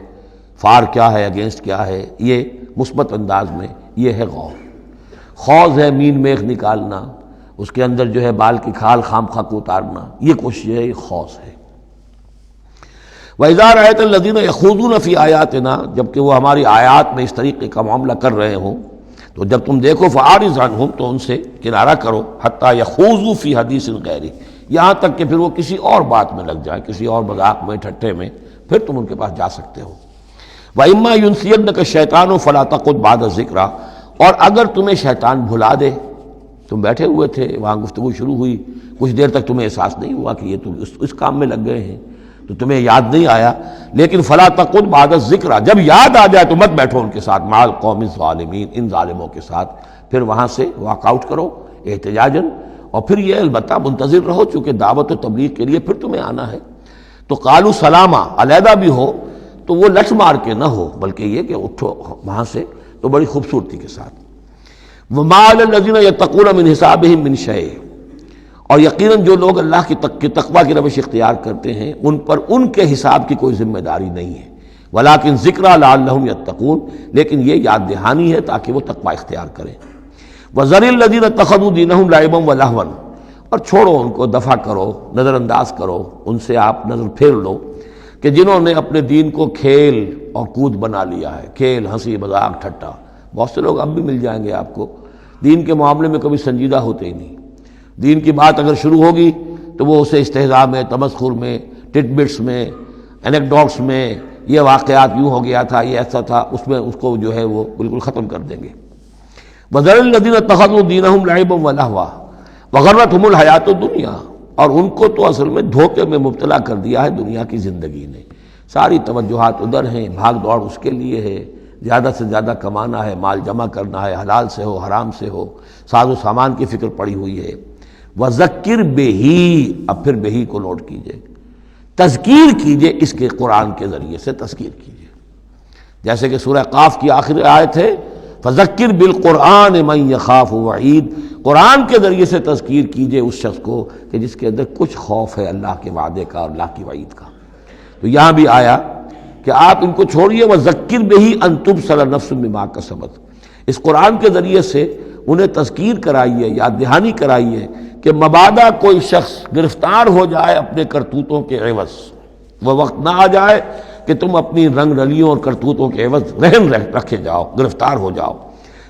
فار کیا ہے، اگینسٹ کیا ہے، یہ مثبت انداز میں یہ ہے غور۔ خوض ہے مین میخ نکالنا، اس کے اندر جو ہے بال کی کھال خام خواہ کو اتارنا، یہ کوشش ہے، یہ خوض ہے۔ وَإِذَا رَأَيْتَ الَّذِينَ يَخُوضُونَ فِي آيَاتِنَا، جبکہ وہ ہماری آیات میں اس طریقے کا معاملہ کر رہے ہوں، تو جب تم دیکھو فاعرض عنہم، تو ان سے کنارہ کرو، حتی یخوضوا فی حدیث غیرہ، یہاں تک کہ پھر وہ کسی اور بات میں لگ جائیں، کسی اور مذاق میں، ٹھٹے میں، پھر تم ان کے پاس جا سکتے ہو۔ وَإِمَّا يُنْسِيَنَّكَ الشَّيْطَانُ فَلَا تَقْعُدْ بَعْدَ الذِّكْرَىٰ، اور اگر تمہیں شیطان بھلا دے، تم بیٹھے ہوئے تھے وہاں، گفتگو شروع ہوئی، کچھ دیر تک تمہیں احساس نہیں ہوا کہ یہ تم اس کام میں لگ گئے ہیں، تو تمہیں یاد نہیں آیا، لیکن فَلَا تَقْعُدْ بَعْدَ الذِّكْرَىٰ، جب یاد آ جائے تو مت بیٹھو ان کے ساتھ، مع القوم الظالمین، ان ظالموں کے ساتھ، پھر وہاں سے واک آؤٹ کرو احتجاجاً، اور پھر یہ البتہ منتظر رہو، چونکہ دعوت و تبلیغ کے لیے پھر تمہیں آنا ہے۔ تو قالوا سلاما، علیحدہ بھی ہو تو وہ لٹ مار کے نہ ہو، بلکہ یہ کہ اٹھو وہاں سے تو بڑی خوبصورتی کے ساتھ۔ وَمَا عَلَى الَّذِينَ يَتَّقُونَ مِنْ حِسَابِهِم مِّن شَيْءٍ، اور یقیناً جو لوگ اللہ کی تقویٰ کی روش اختیار کرتے ہیں ان پر ان کے حساب کی کوئی ذمہ داری نہیں ہے، وَلَٰكِنْ ذِكْرَىٰ لَعَلَّهُمْ يَتَّقُونَ، لیکن یہ یاد دہانی ہے تاکہ وہ تقویٰ اختیار کریں۔ وَذَرِ الَّذِينَ اتَّخَذُوا دِينَهُمْ لَعِبًا وَلَهْوًا، اور چھوڑو ان کو، دفع کرو، نظر انداز کرو، ان سے آپ نظر پھیر لو کہ جنہوں نے اپنے دین کو کھیل اور کود بنا لیا ہے، کھیل، ہنسی مذاق، ٹھٹا۔ بہت سے لوگ اب بھی مل جائیں گے آپ کو دین کے معاملے میں کبھی سنجیدہ ہوتے ہی نہیں، دین کی بات اگر شروع ہوگی تو وہ اسے استہزاء میں، تمسخر میں، ٹٹ بٹس میں، اینیکڈوٹس میں، یہ واقعات یوں ہو گیا تھا، یہ ایسا تھا، اس میں اس کو جو ہے وہ بالکل ختم کر دیں گے۔ وَذَرِ الَّذِينَ اتَّخَذُوا دِينَهُمْ لَعِبًا وَلَهْوًا وَغَرَّتْهُمُ الْحَيَاةُ الدُّنْيَا، اور ان کو تو اصل میں دھوکے میں مبتلا کر دیا ہے دنیا کی زندگی نے، ساری توجہات ادھر ہیں، بھاگ دوڑ اس کے لیے ہے، زیادہ سے زیادہ کمانا ہے، مال جمع کرنا ہے، حلال سے ہو حرام سے ہو، ساز و سامان کی فکر پڑی ہوئی ہے۔ وَذَكِّرْ بِهِ، اب پھر بہی کو نوٹ کیجئے، تذکیر کیجئے اس کے قرآن کے ذریعے سے تذکیر کیجئے، جیسے کہ سورہ قاف کی آخری آیت ہے فَذَكِّرْ بِالْقُرْآنِ مَنْ يَخَافُ وَعِيدٍ، قرآن کے ذریعے سے تذکیر کیجئے اس شخص کو کہ جس کے اندر کچھ خوف ہے اللہ کے وعدے کا اور اللہ کی وعید کا۔ تو یہاں بھی آیا کہ آپ ان کو چھوڑیے، وَذَكِّرْ بِهِ أَن تُبْصَرَ نَفْسٌ بِمَا كَسَبَتْ، اس قرآن کے ذریعے سے انہیں تذکیر کرائیے، یاد دہانی کرائیے کہ مبادا کوئی شخص گرفتار ہو جائے اپنے کرتوتوں کے عوض، وہ وقت نہ آ جائے کہ تم اپنی رنگ رلیوں اور کرتوتوں کے عوض رہن رکھے جاؤ، گرفتار ہو جاؤ۔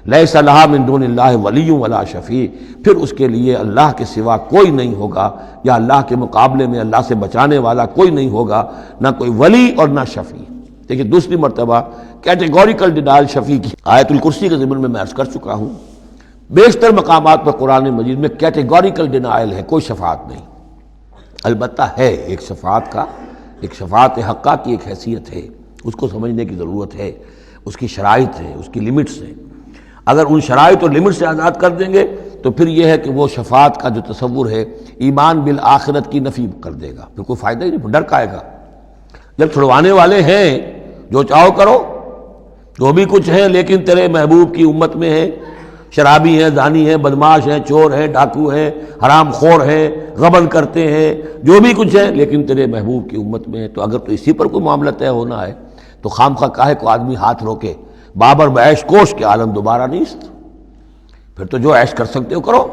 لیس لہا من دون اللہ ولی ولا شفیع، پھر اس کے لیے اللہ کے سوا کوئی نہیں ہوگا، یا اللہ کے مقابلے میں اللہ سے بچانے والا کوئی نہیں ہوگا، نہ کوئی ولی اور نہ شفیع۔ دیکھیے دوسری مرتبہ کیٹیگوریکل ڈینائل شفیع کی آیت الکرسی کے ضمن میں عرض کر چکا ہوں، بیشتر مقامات پر قرآن مجید میں کیٹیگوریکل ڈینائل ہے، کوئی شفاعت نہیں۔ البتہ ہے ایک شفاعت کا، ایک شفاعت حقہ کی ایک حیثیت ہے، اس کو سمجھنے کی ضرورت ہے، اس کی شرائط ہے، اس کی لیمٹس ہیں۔ اگر ان شرائط اور لیمٹ سے آزاد کر دیں گے تو پھر یہ ہے کہ وہ شفاعت کا جو تصور ہے ایمان بالآخرت کی نفی کر دے گا، پھر کوئی فائدہ ہی نہیں، ڈر کا آئے گا۔ جب چھڑوانے والے ہیں جو چاہو کرو، جو بھی کچھ ہے، لیکن تیرے محبوب کی امت میں ہے، شرابی ہیں، زانی ہیں، بدماش ہیں، چور ہیں، ڈاکو ہیں، حرام خور ہیں، غبن کرتے ہیں، جو بھی کچھ ہے، لیکن تیرے محبوب کی امت میں ہے، تو اگر تو اسی پر کوئی معاملہ طے ہونا ہے تو خام خواہ کاہے کو آدمی ہاتھ روکے، بابر بعیش کوش کے عالم دوبارہ نہیں است، پھر تو جو عیش کر سکتے ہو کرو،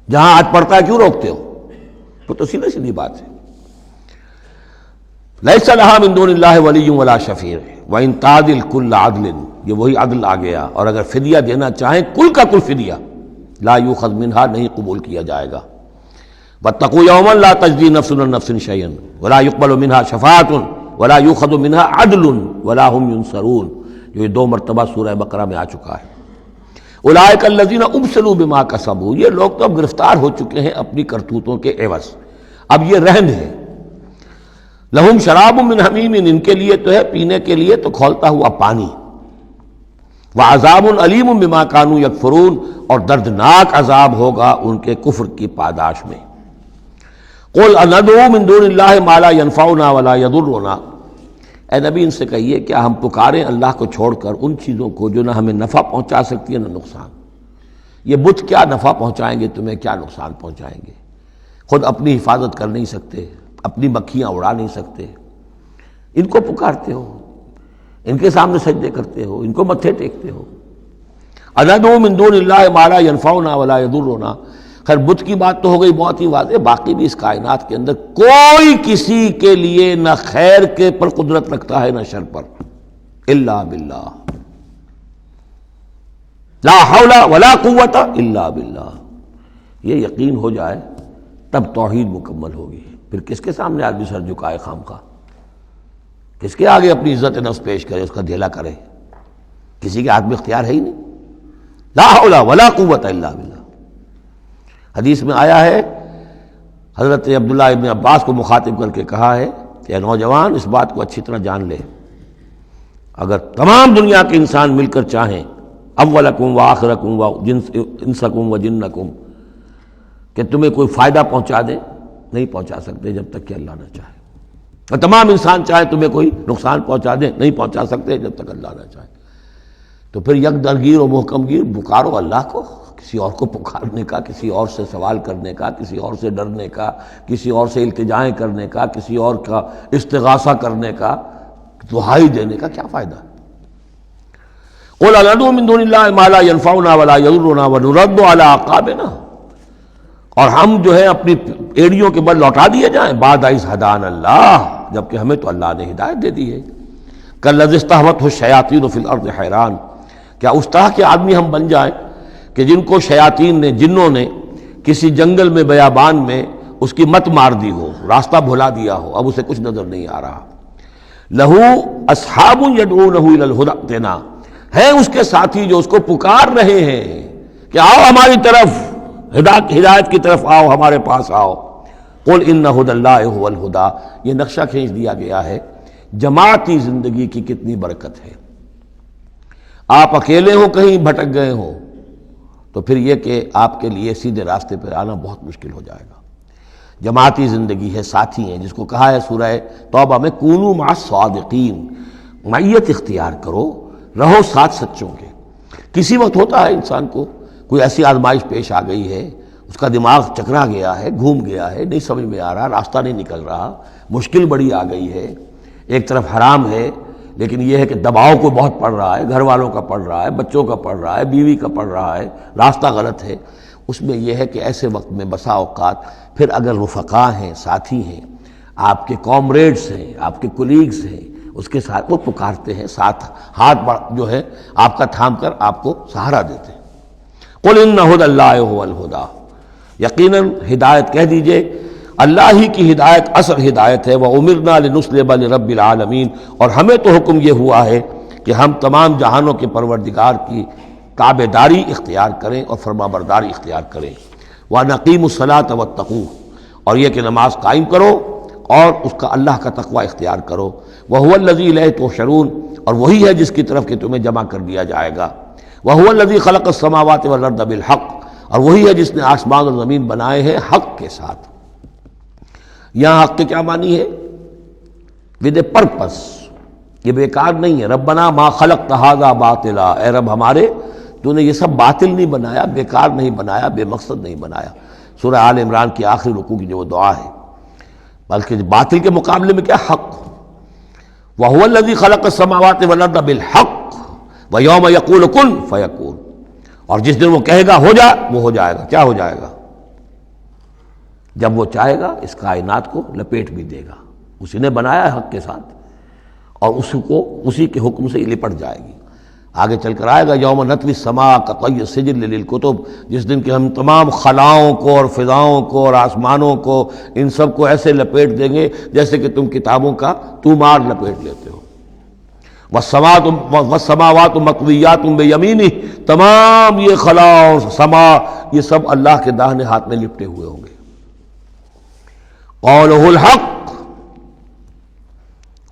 جہاں ہاتھ پڑتا ہے کیوں روکتے ہو؟ تو سیدھی سیدھی بات ہے۔ لیس لہا من دون اللہ ولی ولا شفیع وان تعدل کل عدل، یہ وہی عدل آ گیا، اور اگر فدیہ دینا چاہیں کل کا کل فدیہ، لا یؤخذ منہا، نہیں قبول کیا جائے گا۔ واتقوا یوما لا تجزی نفس عن نفس شیئا ولا يقبل منها شفاعۃ ولا یؤخذ منها عدل ولا هم ينصرون، جو یہ 2 مرتبہ سورہ بقرہ میں آ چکا ہے۔ اولئک الذین ابسلوا بما کسبوا، یہ لوگ تو اب گرفتار ہو چکے ہیں اپنی کرتوتوں کے عوض، اب یہ رہن ہے۔ لہم شراب من حمیم، ان کے لیے تو ہے پینے کے لیے تو کھولتا ہوا پانی، وعذاب علیم بما کانوا یکفرون، اور دردناک عذاب ہوگا ان کے کفر کی پاداش میں۔ قل اندعو من دون اللہ ما لا ينفعنا ولا يضرنا، اے نبی ان سے کہیے کیا ہم پکاریں اللہ کو چھوڑ کر ان چیزوں کو جو نہ ہمیں نفع پہنچا سکتی ہے نہ نقصان؟ یہ بت کیا نفع پہنچائیں گے تمہیں، کیا نقصان پہنچائیں گے؟ خود اپنی حفاظت کر نہیں سکتے، اپنی مکھیاں اڑا نہیں سکتے، ان کو پکارتے ہو، ان کے سامنے سجدے کرتے ہو، ان کو متھے ٹیکتے ہو۔ اندعو من دون اللہ ما لا ينفعنا ولا يضرنا، خیر بت کی بات تو ہو گئی بہت ہی واضح، باقی بھی اس کائنات کے اندر کوئی کسی کے لیے نہ خیر کے پر قدرت رکھتا ہے نہ شر پر، الا باللہ، لا حول ولا قوت الا باللہ، یہ یقین ہو جائے تب توحید مکمل ہوگی۔ پھر کس کے سامنے آدمی سر جھکائے خام خواہ، کس کے آگے اپنی عزت نفس پیش کرے، اس کا دھیلا کرے؟ کسی کے ہاتھ میں اختیار ہے ہی نہیں۔ لا حول ولا قوت الا باللہ۔ حدیث میں آیا ہے، حضرت عبداللہ ابن عباس کو مخاطب کر کے کہا ہے کہ اے نوجوان، اس بات کو اچھی طرح جان لے، اگر تمام دنیا کے انسان مل کر چاہیں، اولکم و آخرکم و انسکم و جنکم، کہ تمہیں کوئی فائدہ پہنچا دیں، نہیں پہنچا سکتے جب تک کہ اللہ نہ چاہے، اور تمام انسان چاہے تمہیں کوئی نقصان پہنچا دیں، نہیں پہنچا سکتے جب تک اللہ نہ چاہے۔ تو پھر یک درگیر و محکم گیر پکارو اللہ کو، کسی اور کو پکارنے کا، کسی اور سے سوال کرنے کا، کسی اور سے ڈرنے کا، کسی اور سے التجائیں کرنے کا، کسی اور کا استغاثہ کرنے کا، دہائی دینے کا کیا فائدہ؟ قُلْ أَنَدْعُو مِن دُونِ اللَّهِ مَا لَا يَنفَعُنَا وَلَا يَضُرُّنَا وَنُرَدُّ عَلَىٰ أَعْقَابِنَا، اور ہم جو ہے اپنی ایڑیوں کے بل لوٹا دیے جائیں، بعد اذ ہدانا اللہ، جبکہ ہمیں تو اللہ نے ہدایت دے دی ہے۔ کالذی استہوتہ الشیاطین فی الارض حیران، کیا اس طرح کے آدمی ہم بن جائیں کہ جن کو شیاطین نے، جنوں نے کسی جنگل میں، بیابان میں اس کی مت مار دی ہو، راستہ بھلا دیا ہو، اب اسے کچھ نظر نہیں آ رہا۔ لہو اصحاب یدعونہ الی الہدی ائتنا، ہیں اس کے ساتھی جو اس کو پکار رہے ہیں کہ آؤ ہماری طرف، ہدایت کی طرف آؤ، ہمارے پاس آؤ۔ قل ان ھدی اللہ ھو الھدی، یہ نقشہ کھینچ دیا گیا ہے جماعتی زندگی کی کتنی برکت ہے۔ آپ اکیلے ہوں، کہیں بھٹک گئے ہوں، تو پھر یہ کہ آپ کے لیے سیدھے راستے پر آنا بہت مشکل ہو جائے گا۔ جماعتی زندگی ہے، ساتھی ہیں، جس کو کہا ہے سورہ توبہ میں کونوا مع الصادقین، معیت اختیار کرو، رہو ساتھ سچوں کے۔ کسی وقت ہوتا ہے انسان کو کوئی ایسی آزمائش پیش آ گئی ہے، اس کا دماغ چکرا گیا ہے، گھوم گیا ہے، نہیں سمجھ میں آ رہا، راستہ نہیں نکل رہا، مشکل بڑی آ گئی ہے، ایک طرف حرام ہے، لیکن یہ ہے کہ دباؤ کو بہت پڑ رہا ہے، گھر والوں کا پڑ رہا ہے، بچوں کا پڑ رہا ہے، بیوی کا پڑ رہا ہے، راستہ غلط ہے۔ اس میں یہ ہے کہ ایسے وقت میں بسا اوقات پھر اگر رفقا ہیں، ساتھی ہیں، آپ کے کامریڈز ہیں، آپ کے کولیگز ہیں، اس کے ساتھ وہ پکارتے ہیں، ساتھ ہاتھ جو ہے آپ کا تھام کر آپ کو سہارا دیتے ہیں۔ قل ان ھدی اللہ ھو الھدی، یقیناً ہدایت کہہ دیجئے اللہ ہی کی ہدایت اصل ہدایت ہے۔ وَأُمِرْنَا لِنُسْلِمَ لِرَبِّ الْعَالَمِينَ، اور ہمیں تو حکم یہ ہوا ہے کہ ہم تمام جہانوں کے پروردگار کی تابع داری اختیار کریں اور فرما برداری اختیار کریں۔ وَنَقِيمُ الصَّلَاةَ وَاتَّقُوهُ، اور یہ کہ نماز قائم کرو اور اس کا اللہ کا تقوی اختیار کرو۔ وَهُوَ الَّذِي إِلَيْهِ تُحْشَرُونَ، اور وہی ہے جس کی طرف کہ تمہیں جمع کر دیا جائے گا۔ وَهُوَ الَّذِي خَلَقَ السَّمَاوَاتِ وَالْأَرْضَ بِالْحَقِّ، اور وہی ہے جس نے آسمان اور زمین بنائے ہیں حق کے ساتھ۔ یہاں حق کے کیا معنی ہے؟ ود اے پرپس، یہ بیکار نہیں ہے۔ ربنا ما خلقت ھذا باطلا، اے رب ہمارے، تو نے یہ سب باطل نہیں بنایا، بیکار نہیں بنایا، بے مقصد نہیں بنایا۔ سورہ آل عمران کی آخری رکوع کی جو وہ دعا ہے، بلکہ باطل کے مقابلے میں کیا؟ حق۔ وَهُوَ الَّذِي خَلَقَ السَّمَاوَاتِ وَالْأَرْضَ بِالْحَقِّ وَيَوْمَ يَقُولُ كُن فَيَكُونُ، اور جس دن وہ کہے گا ہو جا، وہ ہو جائے گا۔ کیا ہو جائے گا؟ جب وہ چاہے گا اس کائنات کو لپیٹ بھی دے گا، اسی نے بنایا ہے حق کے ساتھ، اور اس کو اسی کے حکم سے لپٹ جائے گی۔ آگے چل کر آئے گا یوم نطوی السماء کطی السجل للکتب، جس دن کہ ہم تمام خلاؤں کو اور فضاؤں کو اور آسمانوں کو، ان سب کو ایسے لپیٹ دیں گے جیسے کہ تم کتابوں کا تومار لپیٹ لیتے ہو۔ والسماوات مطویات بیمینہ، تمام یہ خلا اور سما یہ سب اللہ کے داہنے ہاتھ میں لپٹے ہوئے ہوں گے۔ قولہ الحق،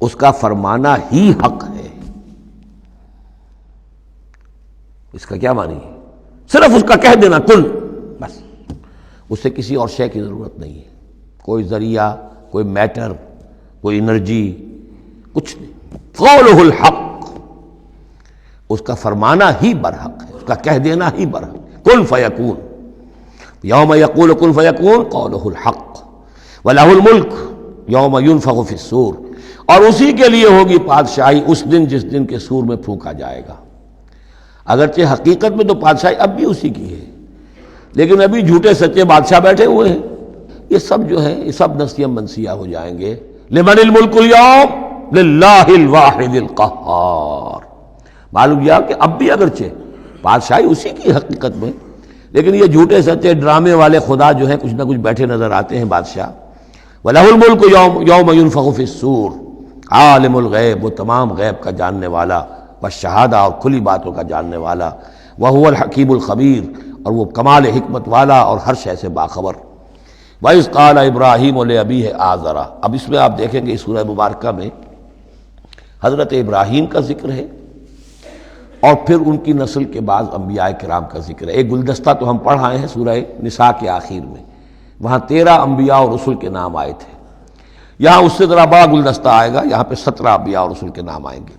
اس کا فرمانا ہی حق ہے۔ اس کا کیا معنی ہے؟ صرف اس کا کہہ دینا کن، بس، اس سے کسی اور شے کی ضرورت نہیں ہے، کوئی ذریعہ، کوئی میٹر، کوئی انرجی، کچھ نہیں۔ قولہ الحق، اس کا فرمانا ہی برحق ہے، اس کا کہہ دینا ہی برحق ہے۔ کن فیکون، یوم یقول کن فیکون قولہ الحق۔ وَلَهُ الْمُلْكُ يَوْمَ يُنفَخُ فِي الصُّورِ، اور اسی کے لیے ہوگی بادشاہی اس دن جس دن کے سور میں پھونکا جائے گا۔ اگرچہ حقیقت میں تو بادشاہی اب بھی اسی کی ہے، لیکن ابھی جھوٹے سچے بادشاہ بیٹھے ہوئے ہیں۔ یہ سب جو ہے یہ سب نسیاں منسیہ ہو جائیں گے۔ لمن الملک اليوم للہ الواحد القہار۔ معلوم کیا کہ اب بھی اگرچہ بادشاہی اسی کی حقیقت میں، لیکن یہ جھوٹے سچے ڈرامے والے خدا جو ہیں کچھ نہ کچھ بیٹھے نظر آتے ہیں بادشاہ۔ وَلَهُ الْمُلْكُ يَوْمَ يُنفَخُ فِي الصُّورِ، عالم الغیب، وہ تمام غیب کا جاننے والا، والشہادہ اور کھلی باتوں کا جاننے والا، وَهُوَ الْحَكِيمُ الْخَبِيرُ، اور وہ کمال حکمت والا اور ہر شے سے باخبر۔ وَإِذْ قَالَ إِبْرَاهِيمُ لِأَبِيهِ آزَرَ، اب اس میں آپ دیکھیں گے اس سورہ مبارکہ میں حضرت ابراہیم کا ذکر ہے اور پھر ان کی نسل کے بعض انبیاء کرام کا ذکر ہے۔ ایک گلدستہ تو ہم پڑھ آئے ہیں سورہ نساء کے آخر میں، وہاں 13 انبیاء اور رسل کے نام آئے تھے، یہاں اس سے ذرا بڑا گلدستہ آئے گا، یہاں پہ 17 انبیاء اور رسل کے نام آئیں گے۔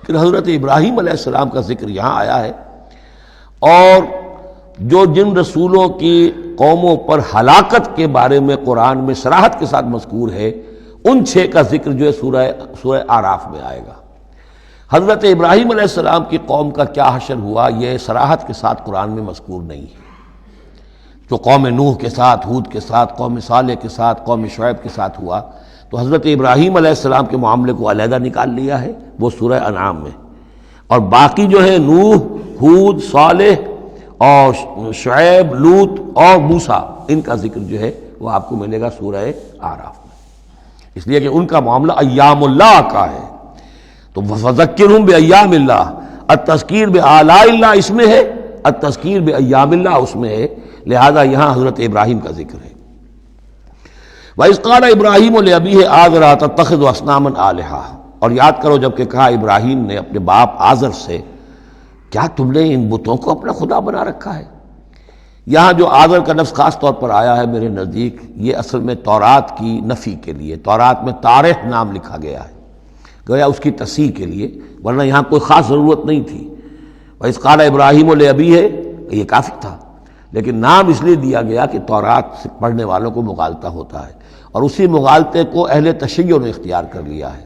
پھر حضرت ابراہیم علیہ السلام کا ذکر یہاں آیا ہے، اور جو جن رسولوں کی قوموں پر ہلاکت کے بارے میں قرآن میں صراحت کے ساتھ مذکور ہے، ان 6 کا ذکر جو ہے سورہ اعراف میں آئے گا۔ حضرت ابراہیم علیہ السلام کی قوم کا کیا حشر ہوا یہ صراحت کے ساتھ قرآن میں مذکور نہیں ہے، جو قوم نوح کے ساتھ، ہود کے ساتھ، قوم صالح کے ساتھ، قوم شعیب کے ساتھ ہوا، تو حضرت ابراہیم علیہ السلام کے معاملے کو علیحدہ نکال لیا ہے وہ سورہ انعام میں، اور باقی جو ہے نوح، ہود، صالح اور شعیب، لوط اور موسیٰ، ان کا ذکر جو ہے وہ آپ کو ملے گا سورہ اعراف میں، اس لیے کہ ان کا معاملہ ایام اللہ کا ہے۔ تو فذکرہم بایام اللہ، التذکیر بآلاء اللہ اس میں ہے، التذکیر بایام اللہ اس میں ہے، لہذا یہاں حضرت ابراہیم کا ذکر ہے۔ وَإِذْ قَالَ إِبْرَاهِيمُ لِأَبِيهِ آزَرَ أَتَتَّخِذُ أَصْنَامًا آلِهَةً، اور یاد کرو جب کہ کہا ابراہیم نے اپنے باپ آزر سے، کیا تم نے ان بتوں کو اپنا خدا بنا رکھا ہے؟ یہاں جو آزر کا لفظ خاص طور پر آیا ہے میرے نزدیک، یہ اصل میں تورات کی نفی کے لیے، تورات میں تارح نام لکھا گیا ہے، گویا اس کی تصحیح کے لیے، ورنہ یہاں کوئی خاص ضرورت نہیں تھی۔ وَإِذْ قَالَ إِبْرَاهِيمُ لِأَبِيهِ، یہ کافی تھا، لیکن نام اس لیے دیا گیا کہ تورات سے پڑھنے والوں کو مغالطہ ہوتا ہے، اور اسی مغالطے کو اہل تشیع نے اختیار کر لیا ہے۔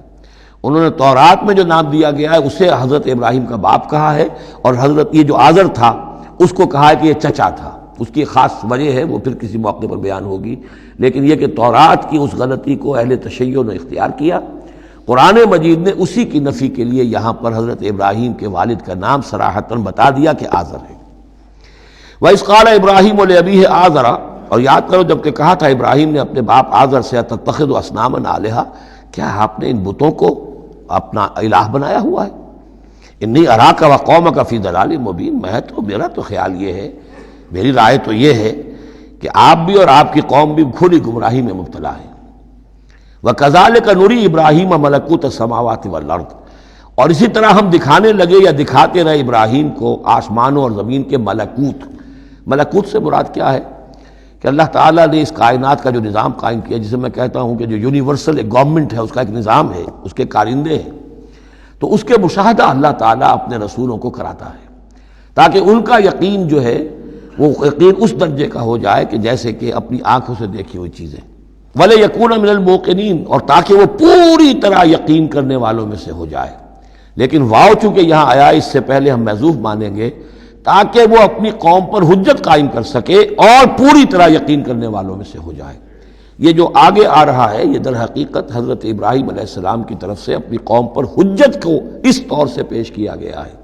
انہوں نے تورات میں جو نام دیا گیا ہے اسے حضرت ابراہیم کا باپ کہا ہے، اور حضرت یہ جو آزر تھا اس کو کہا ہے کہ یہ چچا تھا۔ اس کی خاص وجہ ہے وہ پھر کسی موقع پر بیان ہوگی، لیکن یہ کہ تورات کی اس غلطی کو اہل تشیع نے اختیار کیا، قرآن مجید نے اسی کی نفی کے لیے یہاں پر حضرت ابراہیم کے والد کا نام صراحتاً بتا دیا کہ آزر ہے۔ وَإِذْ قَالَ إِبْرَاهِيمُ لِأَبِيهِ آزَرَ، اور یاد کرو جب کہ کہا تھا ابراہیم نے اپنے باپ آزر سے، أَتَتَّخِذُ أَصْنَامًا آلِهَةً، کیا آپ نے ان بتوں کو اپنا الہ بنایا ہوا ہے؟ انی اراک وقومک فی ضلال مبین، میرا تو خیال یہ ہے، میری رائے تو یہ ہے کہ آپ بھی اور آپ کی قوم بھی کھلی گمراہی میں مبتلا ہے۔ وَكَذَلِكَ نُرِي إِبْرَاهِيمَ مَلَكُوتَ السَّمَاوَاتِ وَالْأَرْضِ، اور اسی طرح ہم دکھانے لگے یا دکھاتے رہے ابراہیم کو آسمانوں اور زمین کے ملکوت۔ ملکوت سے مراد کیا ہے کہ اللہ تعالیٰ نے اس کائنات کا جو نظام قائم کیا، جسے میں کہتا ہوں کہ جو یونیورسل ایک گورنمنٹ ہے، اس کا ایک نظام ہے، اس کے کارندے ہیں، تو اس کے مشاہدہ اللہ تعالیٰ اپنے رسولوں کو کراتا ہے تاکہ ان کا یقین جو ہے وہ یقین اس درجے کا ہو جائے کہ جیسے کہ اپنی آنکھوں سے دیکھی ہوئی چیزیں، وَلِيَكُونَ مِنَ الْمُوقِنِينَ، اور تاکہ وہ پوری طرح یقین کرنے والوں میں سے ہو جائے۔ لیکن واو چونکہ یہاں آیا، اس سے پہلے ہم محذوف مانیں گے تاکہ وہ اپنی قوم پر حجت قائم کر سکے اور پوری طرح یقین کرنے والوں میں سے ہو جائے۔ یہ جو آگے آ رہا ہے یہ در حقیقت حضرت ابراہیم علیہ السلام کی طرف سے اپنی قوم پر حجت کو اس طور سے پیش کیا گیا ہے۔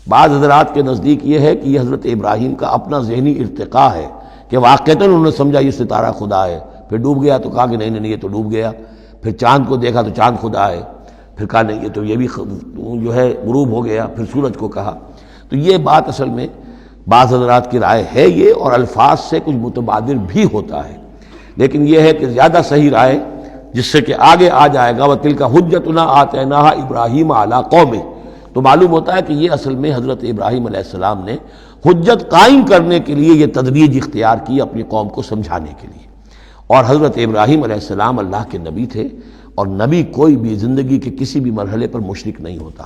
بعض حضرات کے نزدیک یہ ہے کہ یہ حضرت ابراہیم کا اپنا ذہنی ارتقاء ہے کہ واقعتاً انہوں نے سمجھا یہ ستارہ خدا ہے، پھر ڈوب گیا تو کہا کہ نہیں یہ تو ڈوب گیا، پھر چاند کو دیکھا تو چاند خدا ہے، پھر کہا نہیں یہ تو یہ بھی جو ہے غروب ہو گیا، پھر سورج کو کہا۔ تو یہ بات اصل میں بعض حضرات کی رائے ہے یہ، اور الفاظ سے کچھ متبادر بھی ہوتا ہے، لیکن یہ ہے کہ زیادہ صحیح رائے جس سے کہ آگے آ جائے گا وَتِلْكَ حُجَّتُنَا آتَيْنَاهَا إِبْرَاهِيمَ عَلَىٰ قَوْمِهِ، تو معلوم ہوتا ہے کہ یہ اصل میں حضرت ابراہیم علیہ السلام نے حجت قائم کرنے کے لیے یہ تدریج اختیار کی اپنی قوم کو سمجھانے کے لیے۔ اور حضرت ابراہیم علیہ السلام اللہ کے نبی تھے، اور نبی کوئی بھی زندگی کے کسی بھی مرحلے پر مشرک نہیں ہوتا،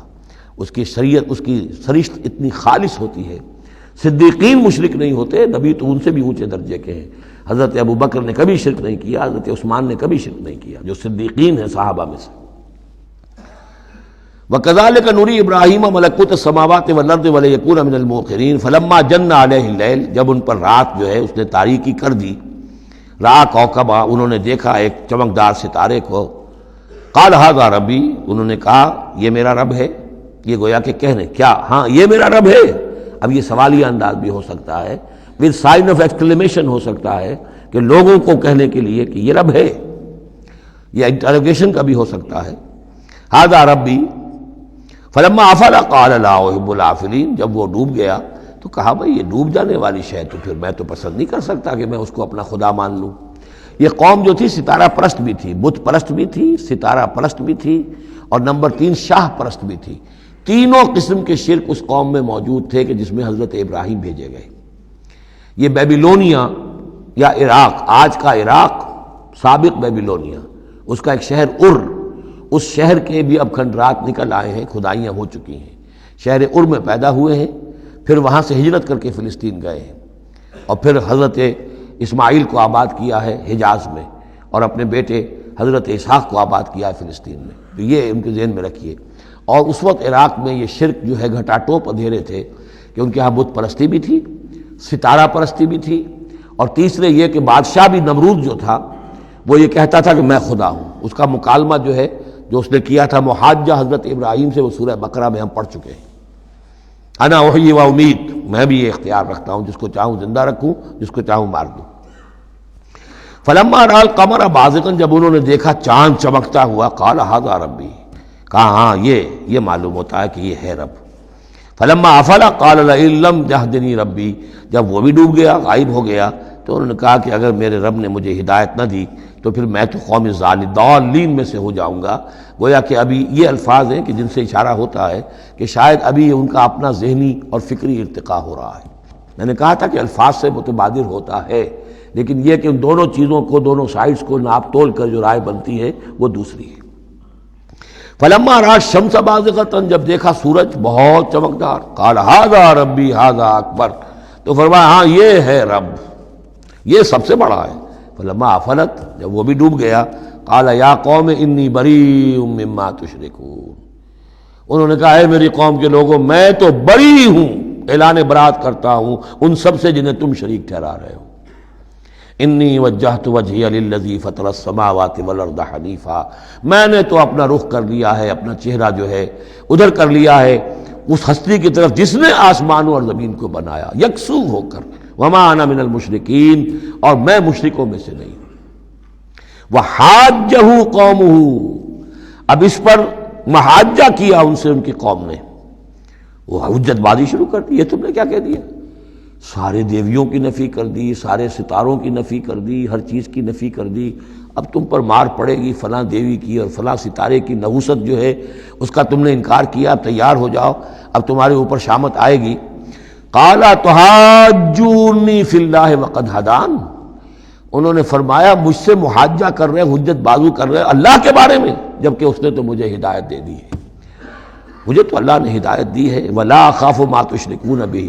اس کی شریعت، اس کی سرشت اتنی خالص ہوتی ہے۔ صدیقین مشرک نہیں ہوتے، نبی تو ان سے بھی اونچے درجے کے ہیں۔ حضرت ابو بکر نے کبھی شرک نہیں کیا، حضرت عثمان نے کبھی شرک نہیں کیا، جو صدیقین ہیں صحابہ میں سے۔ وَكَذَلِكَ نُرِي إِبْرَاهِيمَ مَلَكُوتَ السَّمَاوَاتِ وَالْأَرْضِ وَلِيَكُونَ مِنَ الْمُوقِنِينَ فَلَمَّا جَنَّ عَلَيْهِ اللَّيْلُ، جب ان پر رات جو ہے اس نے تاریکی کر دی، رَأَىٰ كَوْكَبًا، انہوں نے دیکھا ایک چمکدار ستارے کو، قَالَ هَٰذَا رَبِّي، انہوں نے کہا یہ میرا رب ہے۔ یہ گویا کہ کہنے کیا، ہاں یہ میرا رب ہے۔ اب یہ سوالیہ انداز بھی ہو سکتا ہے، پھر سائن آف ایکسکلیمیشن ہو سکتا ہے کہ لوگوں کو کہنے کے لیے کہ یہ رب ہے، یہ انٹروگیشن کا بھی ہو سکتا ہے۔ ھذا ربی فلما افل قال لا احب الافلین، جب وہ ڈوب گیا تو کہا بھائی یہ ڈوب جانے والی شے تو پھر میں تو پسند نہیں کر سکتا کہ میں اس کو اپنا خدا مان لوں۔ یہ قوم جو تھی ستارہ پرست بھی تھی، بت پرست بھی تھی، ستارہ پرست بھی تھی، اور نمبر 3 شاہ پرست بھی تھی۔ تینوں قسم کے شرک اس قوم میں موجود تھے کہ جس میں حضرت ابراہیم بھیجے گئے۔ یہ بیبیلونیا یا عراق، آج کا عراق، سابق بیبیلونیا، اس کا ایک شہر اس شہر کے بھی اب کھنڈرات نکل آئے ہیں، کھدائیاں ہو چکی ہیں۔ شہر میں پیدا ہوئے ہیں، پھر وہاں سے ہجرت کر کے فلسطین گئے ہیں، اور پھر حضرت اسماعیل کو آباد کیا ہے حجاز میں، اور اپنے بیٹے حضرت اسحاق کو آباد کیا ہے فلسطین میں۔ تو یہ ان کے ذہن میں رکھیے۔ اور اس وقت عراق میں یہ شرک جو ہے گھٹا ٹوپ اندھیرے تھے کہ ان کے ہاں بت پرستی بھی تھی، ستارہ پرستی بھی تھی، اور تیسرے یہ کہ بادشاہ بھی نمرود جو تھا وہ یہ کہتا تھا کہ میں خدا ہوں۔ اس کا مکالمہ جو ہے جو اس نے کیا تھا محاجہ حضرت ابراہیم سے، وہ سورہ بقرہ میں ہم پڑھ چکے ہیں۔ انا احیی و امید، میں بھی یہ اختیار رکھتا ہوں، جس کو چاہوں زندہ رکھوں، جس کو چاہوں مار دوں۔ فلما رأى القمر بازغا، جب انہوں نے دیکھا چاند چمکتا ہوا، قال ھذا ربی، کہا ہاں یہ معلوم ہوتا ہے کہ یہ ہے رب۔ فلما افل قال لئن لم يهدنی ربی، جب وہ بھی ڈوب گیا، غائب ہو گیا، تو انہوں نے کہا کہ اگر میرے رب نے مجھے ہدایت نہ دی تو پھر میں تو قوم ضالین میں سے ہو جاؤں گا۔ گویا کہ ابھی یہ الفاظ ہیں کہ جن سے اشارہ ہوتا ہے کہ شاید ابھی ان کا اپنا ذہنی اور فکری ارتقاء ہو رہا ہے۔ میں نے کہا تھا کہ الفاظ سے متبادر ہوتا ہے، لیکن یہ کہ ان دونوں چیزوں کو، دونوں سائڈز کو ناپ تول کر جو رائے بنتی ہے وہ دوسری ہے۔ فلما رأى الشمس بازغة، جب دیکھا سورج بہت چمکدار، قال ھذا ربی ھذا اکبر، تو فرمایا ہاں یہ ہے رب، یہ سب سے بڑا ہے۔ فلما افلت، جب وہ بھی ڈوب گیا، قال یا قوم انی بریء مما تشرکون، انہوں نے کہا اے میری قوم کے لوگوں، میں تو بری ہوں، اعلان برات کرتا ہوں ان سب سے جنہیں تم شریک ٹھہرا رہے ہو۔ انی وجہت وجہی للذی فطر السماوات والارض حنیفا، میں نے تو اپنا رخ کر لیا ہے، اپنا چہرہ جو ہے ادھر کر لیا ہے اس ہستی کی طرف جس نے آسمانوں اور زمین کو بنایا یکسو ہو کر، وما انا من المشرکین، اور میں مشرکوں میں سے نہیں ہوں۔ وحاجہ قومہ، اب اس پر محاجہ کیا ان سے ان کی قوم نے، وہ حجت بازی شروع کر دی، یہ تم نے کیا کہہ دیا؟ سارے دیویوں کی نفی کر دی، سارے ستاروں کی نفی کر دی، ہر چیز کی نفی کر دی، اب تم پر مار پڑے گی فلاں دیوی کی اور فلاں ستارے کی نحوست جو ہے اس کا تم نے انکار کیا، اب تیار ہو جاؤ، اب تمہارے اوپر شامت آئے گی۔ قال تحاجونی فی اللہ وقد ہدان، انہوں نے فرمایا مجھ سے محاجہ کر رہے، حجت بازو کر رہے اللہ کے بارے میں، جبکہ اس نے تو مجھے ہدایت دے دی ہے، مجھے تو اللہ نے ہدایت دی ہے۔ ولا اخاف ما تشرکون بہ،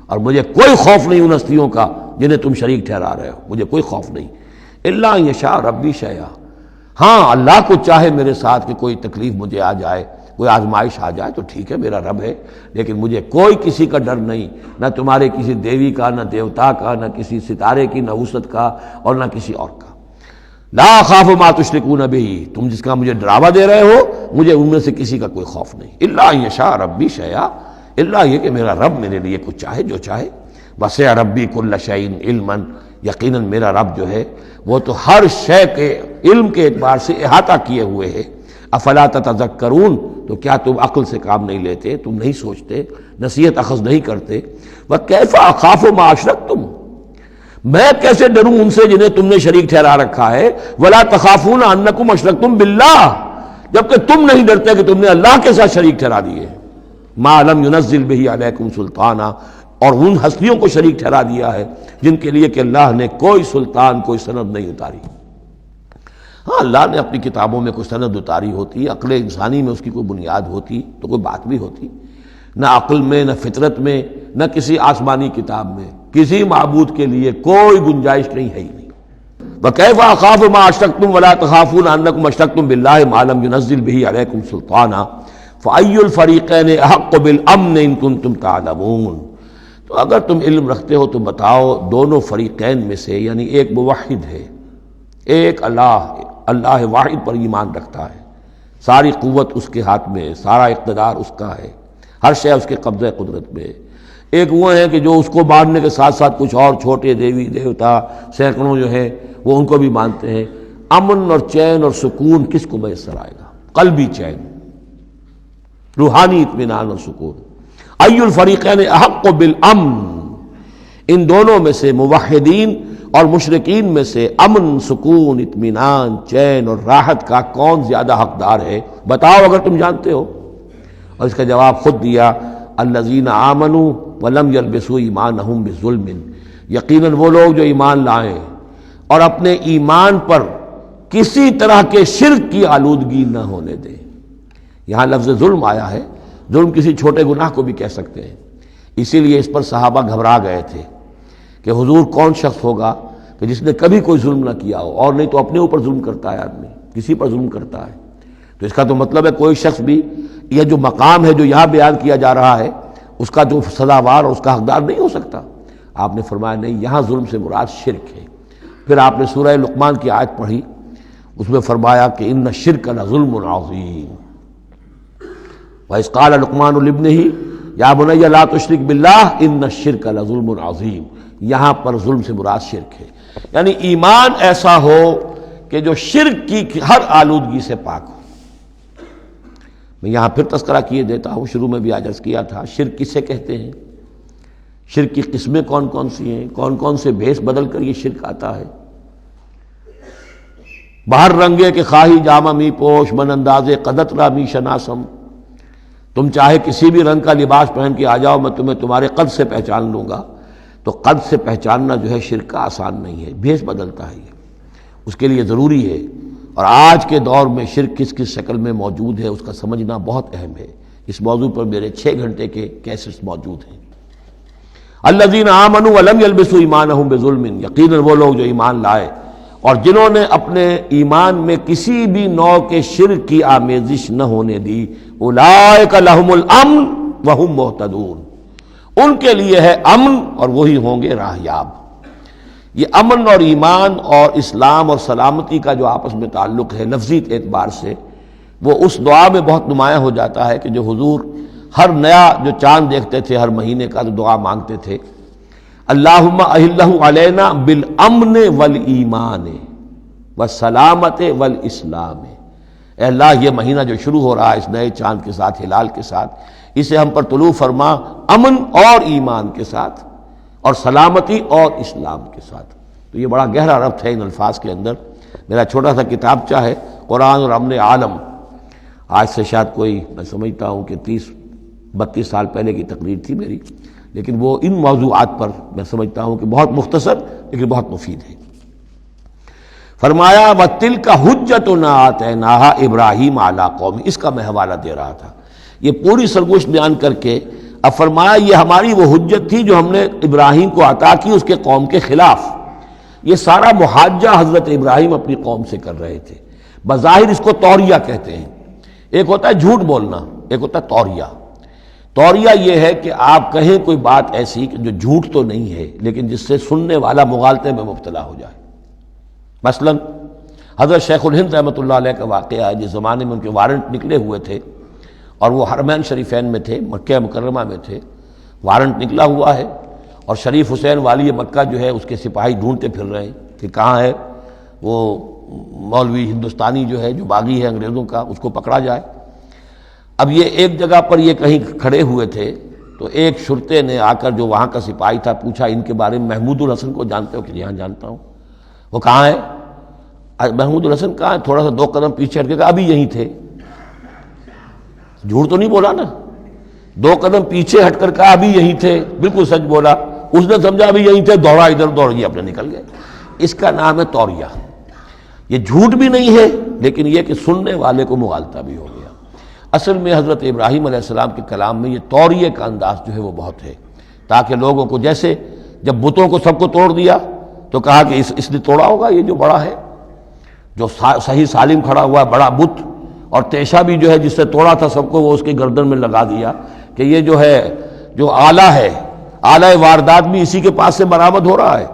اور مجھے کوئی خوف نہیں ان ہستیوں کا جنہیں تم شریک ٹھہرا رہے ہو، مجھے کوئی خوف نہیں۔ الا ان یشاء ربی شیئا، ہاں اللہ کو چاہے میرے ساتھ کہ کوئی تکلیف مجھے آ جائے، کوئی آزمائش آ جائے تو ٹھیک ہے، میرا رب ہے، لیکن مجھے کوئی کسی کا ڈر نہیں، نہ تمہارے کسی دیوی کا، نہ دیوتا کا، نہ کسی ستارے کی نحوست کا، اور نہ کسی اور کا۔ لا اخاف ما تشرکون بہ، تم جس کا مجھے ڈراوا دے رہے ہو مجھے ان میں سے کسی کا کوئی خوف نہیں۔ الا ان یشاء ربی شیئا، اللہ یہ کہ میرا رب میرے لیے کچھ چاہے، جو چاہے۔ وسع ربی کل شیء علما، یقیناً میرا رب جو ہے وہ تو ہر شے کے علم کے اعتبار سے احاطہ کیے ہوئے ہے۔ افلا تتذکرون، تو کیا تم عقل سے کام نہیں لیتے، تم نہیں سوچتے، نصیحت اخذ نہیں کرتے؟ وکیف اخاف ما اشرکتم، میں کیسے ڈروں ان سے جنہیں تم نے شریک ٹھہرا رکھا ہے۔ ولا تخافون انکم اشرکتم باللہ، جبکہ تم نہیں ڈرتے کہ تم نے اللہ کے ساتھ شریک ٹھہرا دیے۔ ما لم ينزل به علیکم سلطانا، اور ان ہستیوں کو شریک ٹھہرا دیا ہے جن کے لیے کہ اللہ نے کوئی سلطان، کوئی سند نہیں اتاری۔ ہاں اللہ نے اپنی کتابوں میں کوئی سند اتاری ہوتی، عقل انسانی میں اس کی کوئی بنیاد ہوتی تو کوئی بات بھی ہوتی، نہ عقل میں، نہ فطرت میں، نہ کسی آسمانی کتاب میں کسی معبود کے لیے کوئی گنجائش کہیں ہے ہی نہیں۔ وَكَيْفَ أَخَافُ مَا أَشْرَكْتُمْ وَلَا تَخَافُونَ أَنَّكُمْ أَشْرَكْتُمْ بِاللَّهِ مَا لَمْ يُنَزِّلْ بِهِ عَلَيْكُمْ سُلْطَانًا فَأَيُّ الْفَرِيقَيْنِ أَحَقُّ بِالْأَمْنِ إِن كُنتُمْ تَعْلَمُونَ، تو اگر تم علم رکھتے ہو تو بتاؤ دونوں فریقین میں سے، یعنی ایک موحد ہے، ایک اللہ واحد پر ایمان رکھتا ہے، ساری قوت اس کے ہاتھ میں ہے، سارا اقتدار اس کا ہے، ہر شے اس کے قبضہ قدرت میں ہے۔ ایک وہ ہیں کہ جو اس کو ماننے کے ساتھ ساتھ کچھ اور چھوٹے دیوی دیوتا سینکڑوں جو ہیں وہ ان کو بھی مانتے ہیں۔ امن اور چین اور سکون کس کو میسر آئے گا؟ قلبی چین، روحانی اطمینان اور سکون۔ ای الفریقین احق بالامن، ان دونوں میں سے موحدین اور مشرکین میں سے امن، سکون، اطمینان، چین اور راحت کا کون زیادہ حقدار ہے؟ بتاؤ اگر تم جانتے ہو۔ اور اس کا جواب خود دیا، الذین آمنوا ولم یلبسوا ایمانہم بظلم، یقیناً وہ لوگ جو ایمان لائیں اور اپنے ایمان پر کسی طرح کے شرک کی آلودگی نہ ہونے دیں۔ یہاں لفظ ظلم آیا ہے، ظلم کسی چھوٹے گناہ کو بھی کہہ سکتے ہیں، اسی لیے اس پر صحابہ گھبرا گئے تھے کہ حضور کون شخص ہوگا کہ جس نے کبھی کوئی ظلم نہ کیا ہو، اور نہیں تو اپنے اوپر ظلم کرتا ہے آدمی، کسی پر ظلم کرتا ہے۔ تو اس کا تو مطلب ہے کوئی شخص بھی یہ جو مقام ہے جو یہاں بیان کیا جا رہا ہے اس کا جو سزاوار اور اس کا حقدار نہیں ہو سکتا۔ آپ نے فرمایا نہیں، یہاں ظلم سے مراد شرک ہے۔ پھر آپ نے سورہ لقمان کی آیت پڑھی، اس میں فرمایا کہ ان الشرک لظلم عظیم، وَإِذْ قَالَ لُقْمَانُ لِابْنِهِ يَا بُنَيَّ لَا تُشْرِكْ بِاللَّهِ إِنَّ الشِّرْكَ لَظُلْمٌ عَظِيمٌ۔ یہاں پر ظلم سے مراد شرک ہے، یعنی ایمان ایسا ہو کہ جو شرک کی ہر آلودگی سے پاک ہو۔ میں یہاں پھر تذکرہ کیے دیتا ہوں، شروع میں بھی عرض کیا تھا، شرک کسے کہتے ہیں، شرک کی قسمیں کون کون سی ہیں، کون کون سے بھیس بدل کر یہ شرک آتا ہے۔ باہر رنگے کے خواہی جامہ می پوش، من اندازے قدت را می شناسم، تم چاہے کسی بھی رنگ کا لباس پہن کے آ جاؤ، میں تمہیں تمہارے قد سے پہچان لوں گا۔ تو قد سے پہچاننا جو ہے شرک کا آسان نہیں ہے، بھیس بدلتا ہے یہ، اس کے لیے ضروری ہے۔ اور آج کے دور میں شرک کس کس شکل میں موجود ہے اس کا سمجھنا بہت اہم ہے۔ اس موضوع پر میرے 6 گھنٹے کے کیسٹس موجود ہیں۔ الذین آمنوا ولم یلبسوا ایمانہم بظلم، یقیناً وہ لوگ جو ایمان لائے اور جنہوں نے اپنے ایمان میں کسی بھی نوع کے شرک کی آمیزش نہ ہونے دی، اولئک لہم الامن وہم مہتدون، ان کے لیے ہے امن اور وہی ہوں گے راہیاب۔ یہ امن اور ایمان اور اسلام اور سلامتی کا جو آپس میں تعلق ہے لفظی اعتبار سے، وہ اس دعا میں بہت نمایاں ہو جاتا ہے کہ جو حضور ہر نیا جو چاند دیکھتے تھے ہر مہینے کا تو دعا مانگتے تھے، اللہم اہلہ علینا بالامن والایمان والسلامت والاسلام، اے اللہ یہ مہینہ جو شروع ہو رہا ہے اس نئے چاند کے ساتھ، ہلال کے ساتھ، اسے ہم پر طلوع فرما امن اور ایمان کے ساتھ اور سلامتی اور اسلام کے ساتھ۔ تو یہ بڑا گہرا ربط ہے ان الفاظ کے اندر۔ میرا چھوٹا سا کتابچہ ہے قرآن اور امن عالم، آج سے شاید کوئی میں سمجھتا ہوں کہ 30-32 سال پہلے کی تقریر تھی میری، لیکن وہ ان موضوعات پر میں سمجھتا ہوں کہ بہت مختصر لیکن بہت مفید ہے۔ فرمایا وَتِلْكَ حُجَّتُنَا آتَيْنَاهَا إِبْرَاهِيمَ عَلَىٰ قَوْمِهِ، اس کا میں حوالہ دے رہا تھا۔ یہ پوری سرگوشت بیان کر کے اب فرمایا یہ ہماری وہ حجت تھی جو ہم نے ابراہیم کو عطا کی اس کے قوم کے خلاف۔ یہ سارا محاجہ حضرت ابراہیم اپنی قوم سے کر رہے تھے۔ بظاہر اس کو توریہ کہتے ہیں، ایک ہوتا ہے جھوٹ بولنا، ایک ہوتا ہے توریہ۔ توریہ یہ ہے کہ آپ کہیں کوئی بات ایسی جو جھوٹ تو نہیں ہے لیکن جس سے سننے والا مغالطے میں مبتلا ہو جائے۔ مثلا حضرت شیخ الہند رحمۃ اللہ علیہ کا واقعہ ہے، جس زمانے میں ان کے وارنٹ نکلے ہوئے تھے اور وہ حرمین شریفین میں تھے، مکہ مکرمہ میں تھے، وارنٹ نکلا ہوا ہے اور شریف حسین والی مکہ جو ہے اس کے سپاہی ڈھونڈتے پھر رہے ہیں کہ کہاں ہے وہ مولوی ہندوستانی جو ہے جو باغی ہے انگریزوں کا، اس کو پکڑا جائے۔ اب یہ ایک جگہ پر یہ کہیں کھڑے ہوئے تھے تو ایک شرطے نے آ کر جو وہاں کا سپاہی تھا پوچھا ان کے بارے میں محمود الحسن کو جانتے ہو؟ کہ یہاں جانتا ہوں۔ وہ کہاں ہے؟ محمود الحسن کہاں ہے؟ تھوڑا سا 2 قدم پیچھے ہٹ کے کہا ابھی یہیں تھے۔ جھوٹ تو نہیں بولا نا، 2 قدم پیچھے ہٹ کر کہا ابھی یہیں تھے، بالکل سچ بولا۔ اس نے سمجھا ابھی یہیں تھے، دوڑا ادھر، دوڑ گیا اپنے نکل گئے۔ اس کا نام ہے توریہ۔ یہ جھوٹ بھی نہیں ہے لیکن یہ کہ سننے والے کو مغالطہ بھی ہو گیا۔ اصل میں حضرت ابراہیم علیہ السلام کے کلام میں یہ توریہ کا انداز جو ہے وہ بہت ہے، تاکہ لوگوں کو، جیسے جب بتوں کو سب کو توڑ دیا تو کہا کہ اس نے توڑا ہوگا، یہ جو بڑا ہے جو صحیح سالم کھڑا ہوا ہے بڑا بت، اور تیشہ بھی جو ہے جس سے توڑا تھا سب کو وہ اس کے گردن میں لگا دیا کہ یہ جو ہے جو آلہ ہے، آلہ واردات بھی اسی کے پاس سے برآمد ہو رہا ہے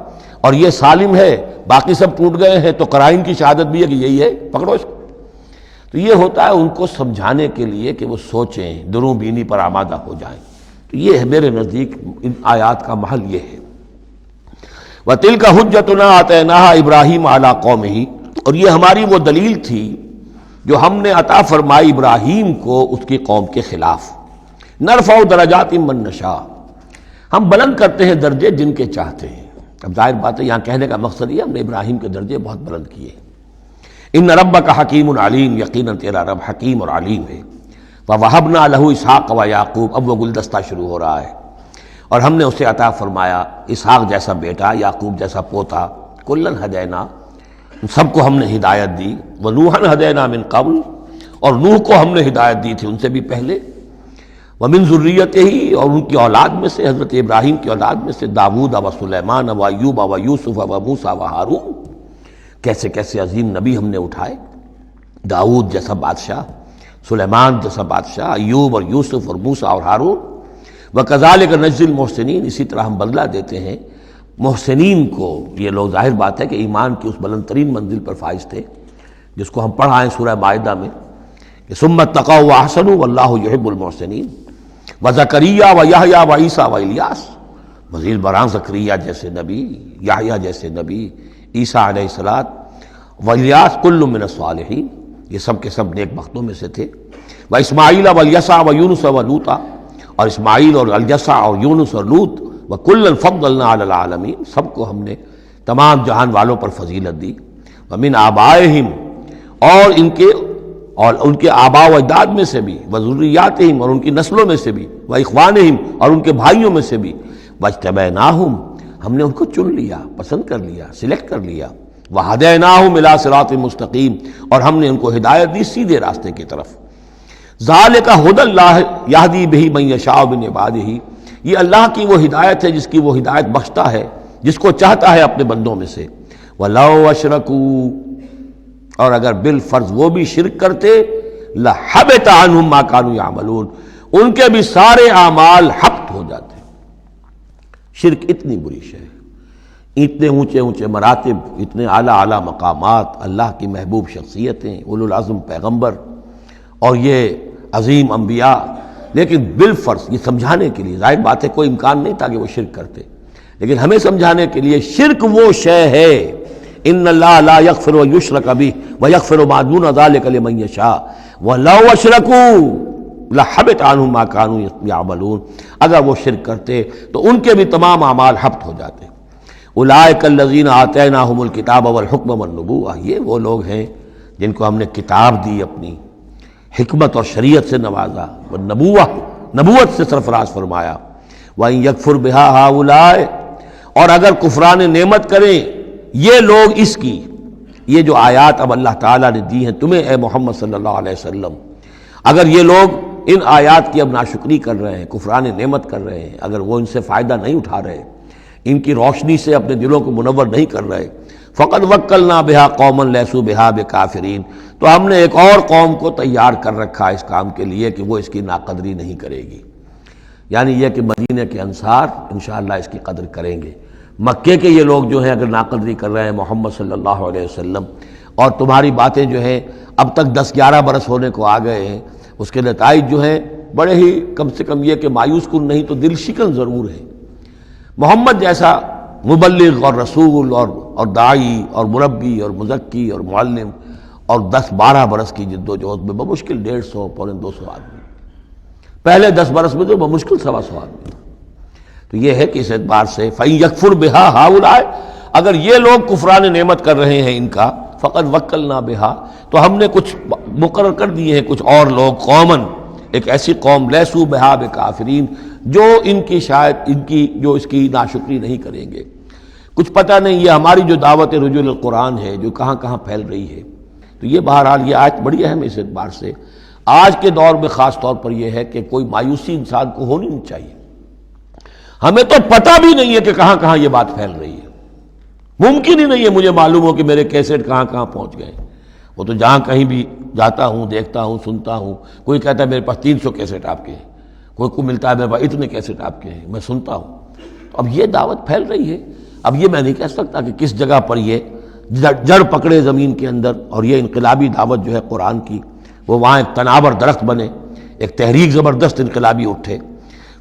اور یہ سالم ہے، باقی سب ٹوٹ گئے ہیں، تو قرائن کی شہادت بھی ہے کہ یہی ہے، پکڑو اس کو۔ تو یہ ہوتا ہے ان کو سمجھانے کے لیے کہ وہ سوچیں، دروں بینی پر آمادہ ہو جائیں۔ تو یہ ہے میرے نزدیک ان آیات کا محل یہ ہے۔ وَتِلْكَ حُجَّتُنَا آتَيْنَاهَا إِبْرَاهِيمَ عَلَىٰ قَوْمِهِ، اور یہ ہماری وہ دلیل تھی جو ہم نے عطا فرمائی ابراہیم کو اس کی قوم کے خلاف۔ نرفع درجات من نشاء، ہم بلند کرتے ہیں درجے جن کے چاہتے ہیں۔ اب ظاہر بات ہے یہاں کہنے کا مقصد یہ ہم نے ابراہیم کے درجے بہت بلند کیے۔ ان ربک حکیم علیم، یقیناً تیرا رب حکیم اور علیم ہے۔ وَوَهَبْنَا لَهُ اسحاق وَيَعْقُوب، اب وہ گلدستہ شروع ہو رہا ہے، اور ہم نے اسے عطا فرمایا اسحاق جیسا بیٹا، یعقوب جیسا پوتا، کلن ہدینا، سب کو ہم نے ہدایت دی، وَنُوحًا ہدینا من قبل، اور نوح کو ہم نے ہدایت دی تھی ان سے بھی پہلے، ومن ذریتہ، اور ان کی اولاد میں سے، حضرت ابراہیم کی اولاد میں سے، داؤد و سلیمان و ایوب و یوسف و موسیٰ و ہارون، کیسے کیسے عظیم نبی ہم نے اٹھائے، داؤد جیسا بادشاہ، سلیمان جیسا بادشاہ، ایوب اور یوسف اور موسیٰ اور ہارون۔ وَكَذَلِكَ نَجْزِي الْمُحْسِنِينَ، اسی طرح ہم بدلہ دیتے ہیں محسنین کو۔ یہ لوگ ظاہر بات ہے کہ ایمان کی اس بلند ترین منزل پر فائز تھے جس کو ہم پڑھا ہے سورہ مائدہ میں کہ ثُمَّ اتَّقَوْا وَأَحْسَنُوا وَاللَّهُ يُحِبُّ الْمُحْسِنِينَ۔ وَزَكَرِيَّا وَيَحْيَا وَعِیسیٰ وَإِلیاس، مزید برآں زکریا جیسے نبی، یحییٰ جیسے نبی، عیسیٰ علیہ السلام، وإلیاس کل من الصالحین، یہ سب کے سب نیک بختوں میں سے تھے۔ وإسماعیل وَالْیسع وَیونس وَلوطا، اور اسماعیل اور الیسع اور یونس اور لوط، وَکُلًّا فَضَّلْنَا عَلَى الْعَالَمِینَ، سب کو ہم نے تمام جہان والوں پر فضیلت دی۔ وَمِنْ آبائِہِمْ، اور ان کے آباء و اجداد میں سے بھی، وذریاتہم، اور ان کی نسلوں میں سے بھی، واخوانہم، اور ان کے بھائیوں میں سے بھی، واجتبیناہم، ہم نے ان کو چن لیا، پسند کر لیا، سلیکٹ کر لیا، وہدیناہم الی صراط مستقیم، اور ہم نے ان کو ہدایت دی سیدھے راستے کی طرف۔ ذالک ھدی اللہ یہدی بہ من یشاء من عبادہ، یہ اللہ کی وہ ہدایت ہے جس کی وہ ہدایت بخشتا ہے جس کو چاہتا ہے اپنے بندوں میں سے۔ وَلَوْ أَشْرَكُوا، اور اگر بالفرض وہ بھی شرک کرتے، لَحَبِطَ عَنْهُمْ مَا كَانُوا يَعْمَلُونَ، ان کے بھی سارے اعمال حبط ہو جاتے۔ شرک اتنی بری شے ہے، اتنے اونچے اونچے مراتب، اتنے اعلیٰ اعلیٰ مقامات، اللہ کی محبوب شخصیتیں، اولو العزم پیغمبر اور یہ عظیم انبیاء، لیکن بالفرض یہ سمجھانے کے لیے، ظاہر بات ہے کوئی امکان نہیں تھا کہ وہ شرک کرتے، لیکن ہمیں سمجھانے کے لیے شرک وہ شے ہے، ان اللہ لا یغفر ان یشرک بہ ویغفر ما دون ذلک لمن یشاء ولو اشرکوا لحبط عنہم ما كانوا یعملون، اگر وہ شرک کرتے تو ان کے بھی تمام اعمال حبط ہو جاتے۔ اولئک الذین آتیناہم الکتاب والحکم والنبوۃ، یہ وہ لوگ ہیں جن کو ہم نے کتاب دی، اپنی حکمت اور شریعت سے نوازا، نبوت سے سرفراز فرمایا۔ وَإِن يَكْفُرْ بِهَا هَؤُلَاءِ، اور اگر کفران نعمت کریں یہ لوگ اس کی، یہ جو آیات اب اللہ تعالیٰ نے دی ہیں تمہیں اے محمد صلی اللہ علیہ وسلم، اگر یہ لوگ ان آیات کی اب ناشکری کر رہے ہیں، کفران نعمت کر رہے ہیں، اگر وہ ان سے فائدہ نہیں اٹھا رہے، ان کی روشنی سے اپنے دلوں کو منور نہیں کر رہے، فقد وکلنا بہا قوما لیسوا بہا بکافرین، تو ہم نے ایک اور قوم کو تیار کر رکھا اس کام کے لیے کہ وہ اس کی ناقدری نہیں کرے گی، یعنی یہ کہ مدینہ کے انصار انشاءاللہ اس کی قدر کریں گے۔ مکے کے یہ لوگ جو ہیں اگر ناقدری کر رہے ہیں محمد صلی اللہ علیہ وسلم، اور تمہاری باتیں جو ہیں اب تک 10-11 برس ہونے کو آ گئے ہیں، اس کے نتائج جو ہیں بڑے ہی کم سے کم یہ کہ مایوس کن نہیں تو دل شکن ضرور ہے۔ محمد جیسا مبلغ اور رسول اور داعی اور مربی اور مزکی اور معلم، اور 10-12 برس کی جد و جہد میں بمشکل 150 پونے 200 آدمی، پہلے 10 برس میں تو بمشکل 125 آدمی۔ تو یہ ہے کہ اس اعتبار سے فَإِن يَكْفُرْ بِهَا هَؤُلَاءِ، اگر یہ لوگ کفران نعمت کر رہے ہیں ان کا، فقد وکلنا بها، تو ہم نے کچھ مقرر کر دیے ہیں کچھ اور لوگ، قومن، ایک ایسی قوم لیسوا بہا بکافرین، جو ان کی شاید ان کی جو اس کی ناشکری نہیں کریں گے۔ کچھ پتہ نہیں یہ ہماری جو دعوت رجوع القرآن ہے جو کہاں کہاں پھیل رہی ہے، تو یہ بہرحال یہ آیت بڑی اہم ہے اس اعتبار سے۔ آج کے دور میں خاص طور پر یہ ہے کہ کوئی مایوسی انسان کو ہونی نہیں چاہیے، ہمیں تو پتہ بھی نہیں ہے کہ کہاں کہاں یہ بات پھیل رہی ہے، ممکن ہی نہیں ہے مجھے معلوم ہو کہ میرے کیسٹ کہاں کہاں پہنچ گئے۔ وہ تو جہاں کہیں بھی جاتا ہوں، دیکھتا ہوں، سنتا ہوں، کوئی کہتا ہے میرے پاس 300 کیسٹ آپ کے ہیں، کوئی کو ملتا ہے میرے پاس اتنے کیسٹ آپ کے ہیں، میں سنتا ہوں۔ تو اب یہ دعوت پھیل رہی ہے، اب یہ میں نہیں کہہ سکتا کہ کس جگہ پر یہ جڑ پکڑے زمین کے اندر، اور یہ انقلابی دعوت جو ہے قرآن کی وہ وہاں ایک تناور درخت بنے، ایک تحریک زبردست انقلابی اٹھے۔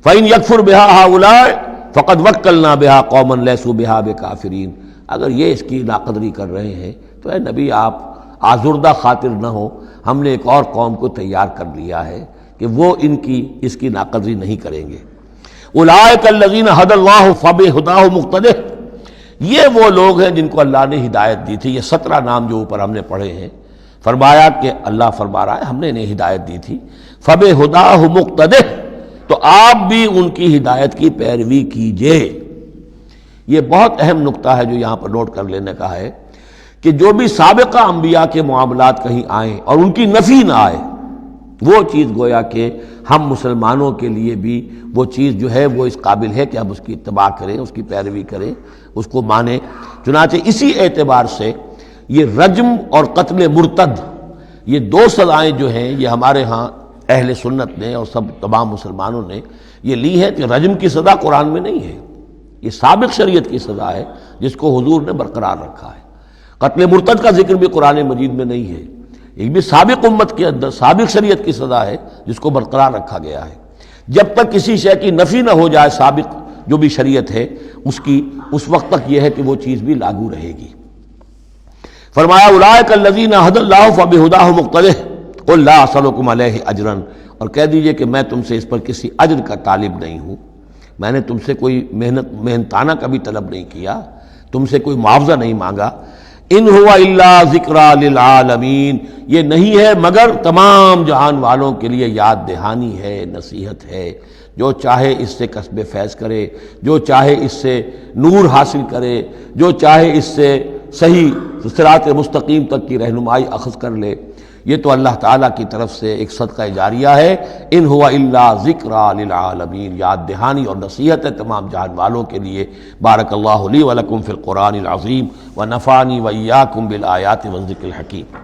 فَإِنْ يَكْفُرْ بِهَا هَؤُلَاءِ فَقَدْ وَكَّلْنَا بِهَا قَوْمًا لَيْسُوا بِهَا بِكَافِرِينَ۔ اگر یہ اس کی ناقدری کر رہے ہیں تو اے نبی آپ آزردہ خاطر نہ ہو، ہم نے ایک اور قوم کو تیار کر لیا ہے کہ وہ اس کی ناقدری نہیں کریں گے۔ اولئک الذین ھدی اللہ فبہداہ مقتدہ، یہ وہ لوگ ہیں جن کو اللہ نے ہدایت دی تھی۔ یہ 17 نام جو اوپر ہم نے پڑھے ہیں، فرمایا کہ اللہ فرما رہا ہے ہم نے انہیں ہدایت دی تھی، فبہداہ مقتدہ، تو آپ بھی ان کی ہدایت کی پیروی کیجئے۔ یہ بہت اہم نقطہ ہے جو یہاں پر نوٹ کر لینے کا ہے کہ جو بھی سابقہ انبیاء کے معاملات کہیں آئیں اور ان کی نفی نہ آئے، وہ چیز گویا کہ ہم مسلمانوں کے لیے بھی وہ چیز جو ہے وہ اس قابل ہے کہ ہم اس کی اتباع کریں، اس کی پیروی کریں، اس کو مانیں۔ چنانچہ اسی اعتبار سے یہ رجم اور قتل مرتد، یہ 2 سزائیں جو ہیں یہ ہمارے ہاں اہل سنت نے اور تمام مسلمانوں نے یہ لی ہے کہ رجم کی سزا قرآن میں نہیں ہے، یہ سابق شریعت کی سزا ہے جس کو حضور نے برقرار رکھا ہے۔ قتل مرتد کا ذکر بھی قرآن مجید میں نہیں ہے، ایک بھی سابق امت کے اندر سابق شریعت کی سزا ہے جس کو برقرار رکھا گیا ہے۔ جب تک کسی شے کی نفی نہ ہو جائے سابق جو بھی شریعت ہے اس کی، اس وقت تک یہ ہے کہ وہ چیز بھی لاگو رہے گی۔ فرمایا اولئک الذین ھدی اللہ فبہداہ مقتدہ قل لا اسألکم علیہ اجرا، اور کہہ دیجئے کہ میں تم سے اس پر کسی اجر کا طالب نہیں ہوں، میں نے تم سے کوئی محنتانہ کا بھی طلب نہیں کیا، تم سے کوئی معاوضہ نہیں مانگا۔ ان ہوا الا ذکریٰ للعالمین، یہ نہیں ہے مگر تمام جہان والوں کے لیے یاد دہانی ہے، نصیحت ہے۔ جو چاہے اس سے کسب فیض کرے، جو چاہے اس سے نور حاصل کرے، جو چاہے اس سے صحیح صراط مستقیم تک کی رہنمائی اخذ کر لے، یہ تو اللہ تعالیٰ کی طرف سے ایک صدقہ جاریہ ہے۔ ان ہوا الا ذکریٰ للعالمین، یاد دہانی اور نصیحت ہے تمام جہان والوں کے لیے۔ بارک اللہ لی ولکم فی القرآن العظیم ونفعنی وإیاکم بالآیات والذکر الحکیم۔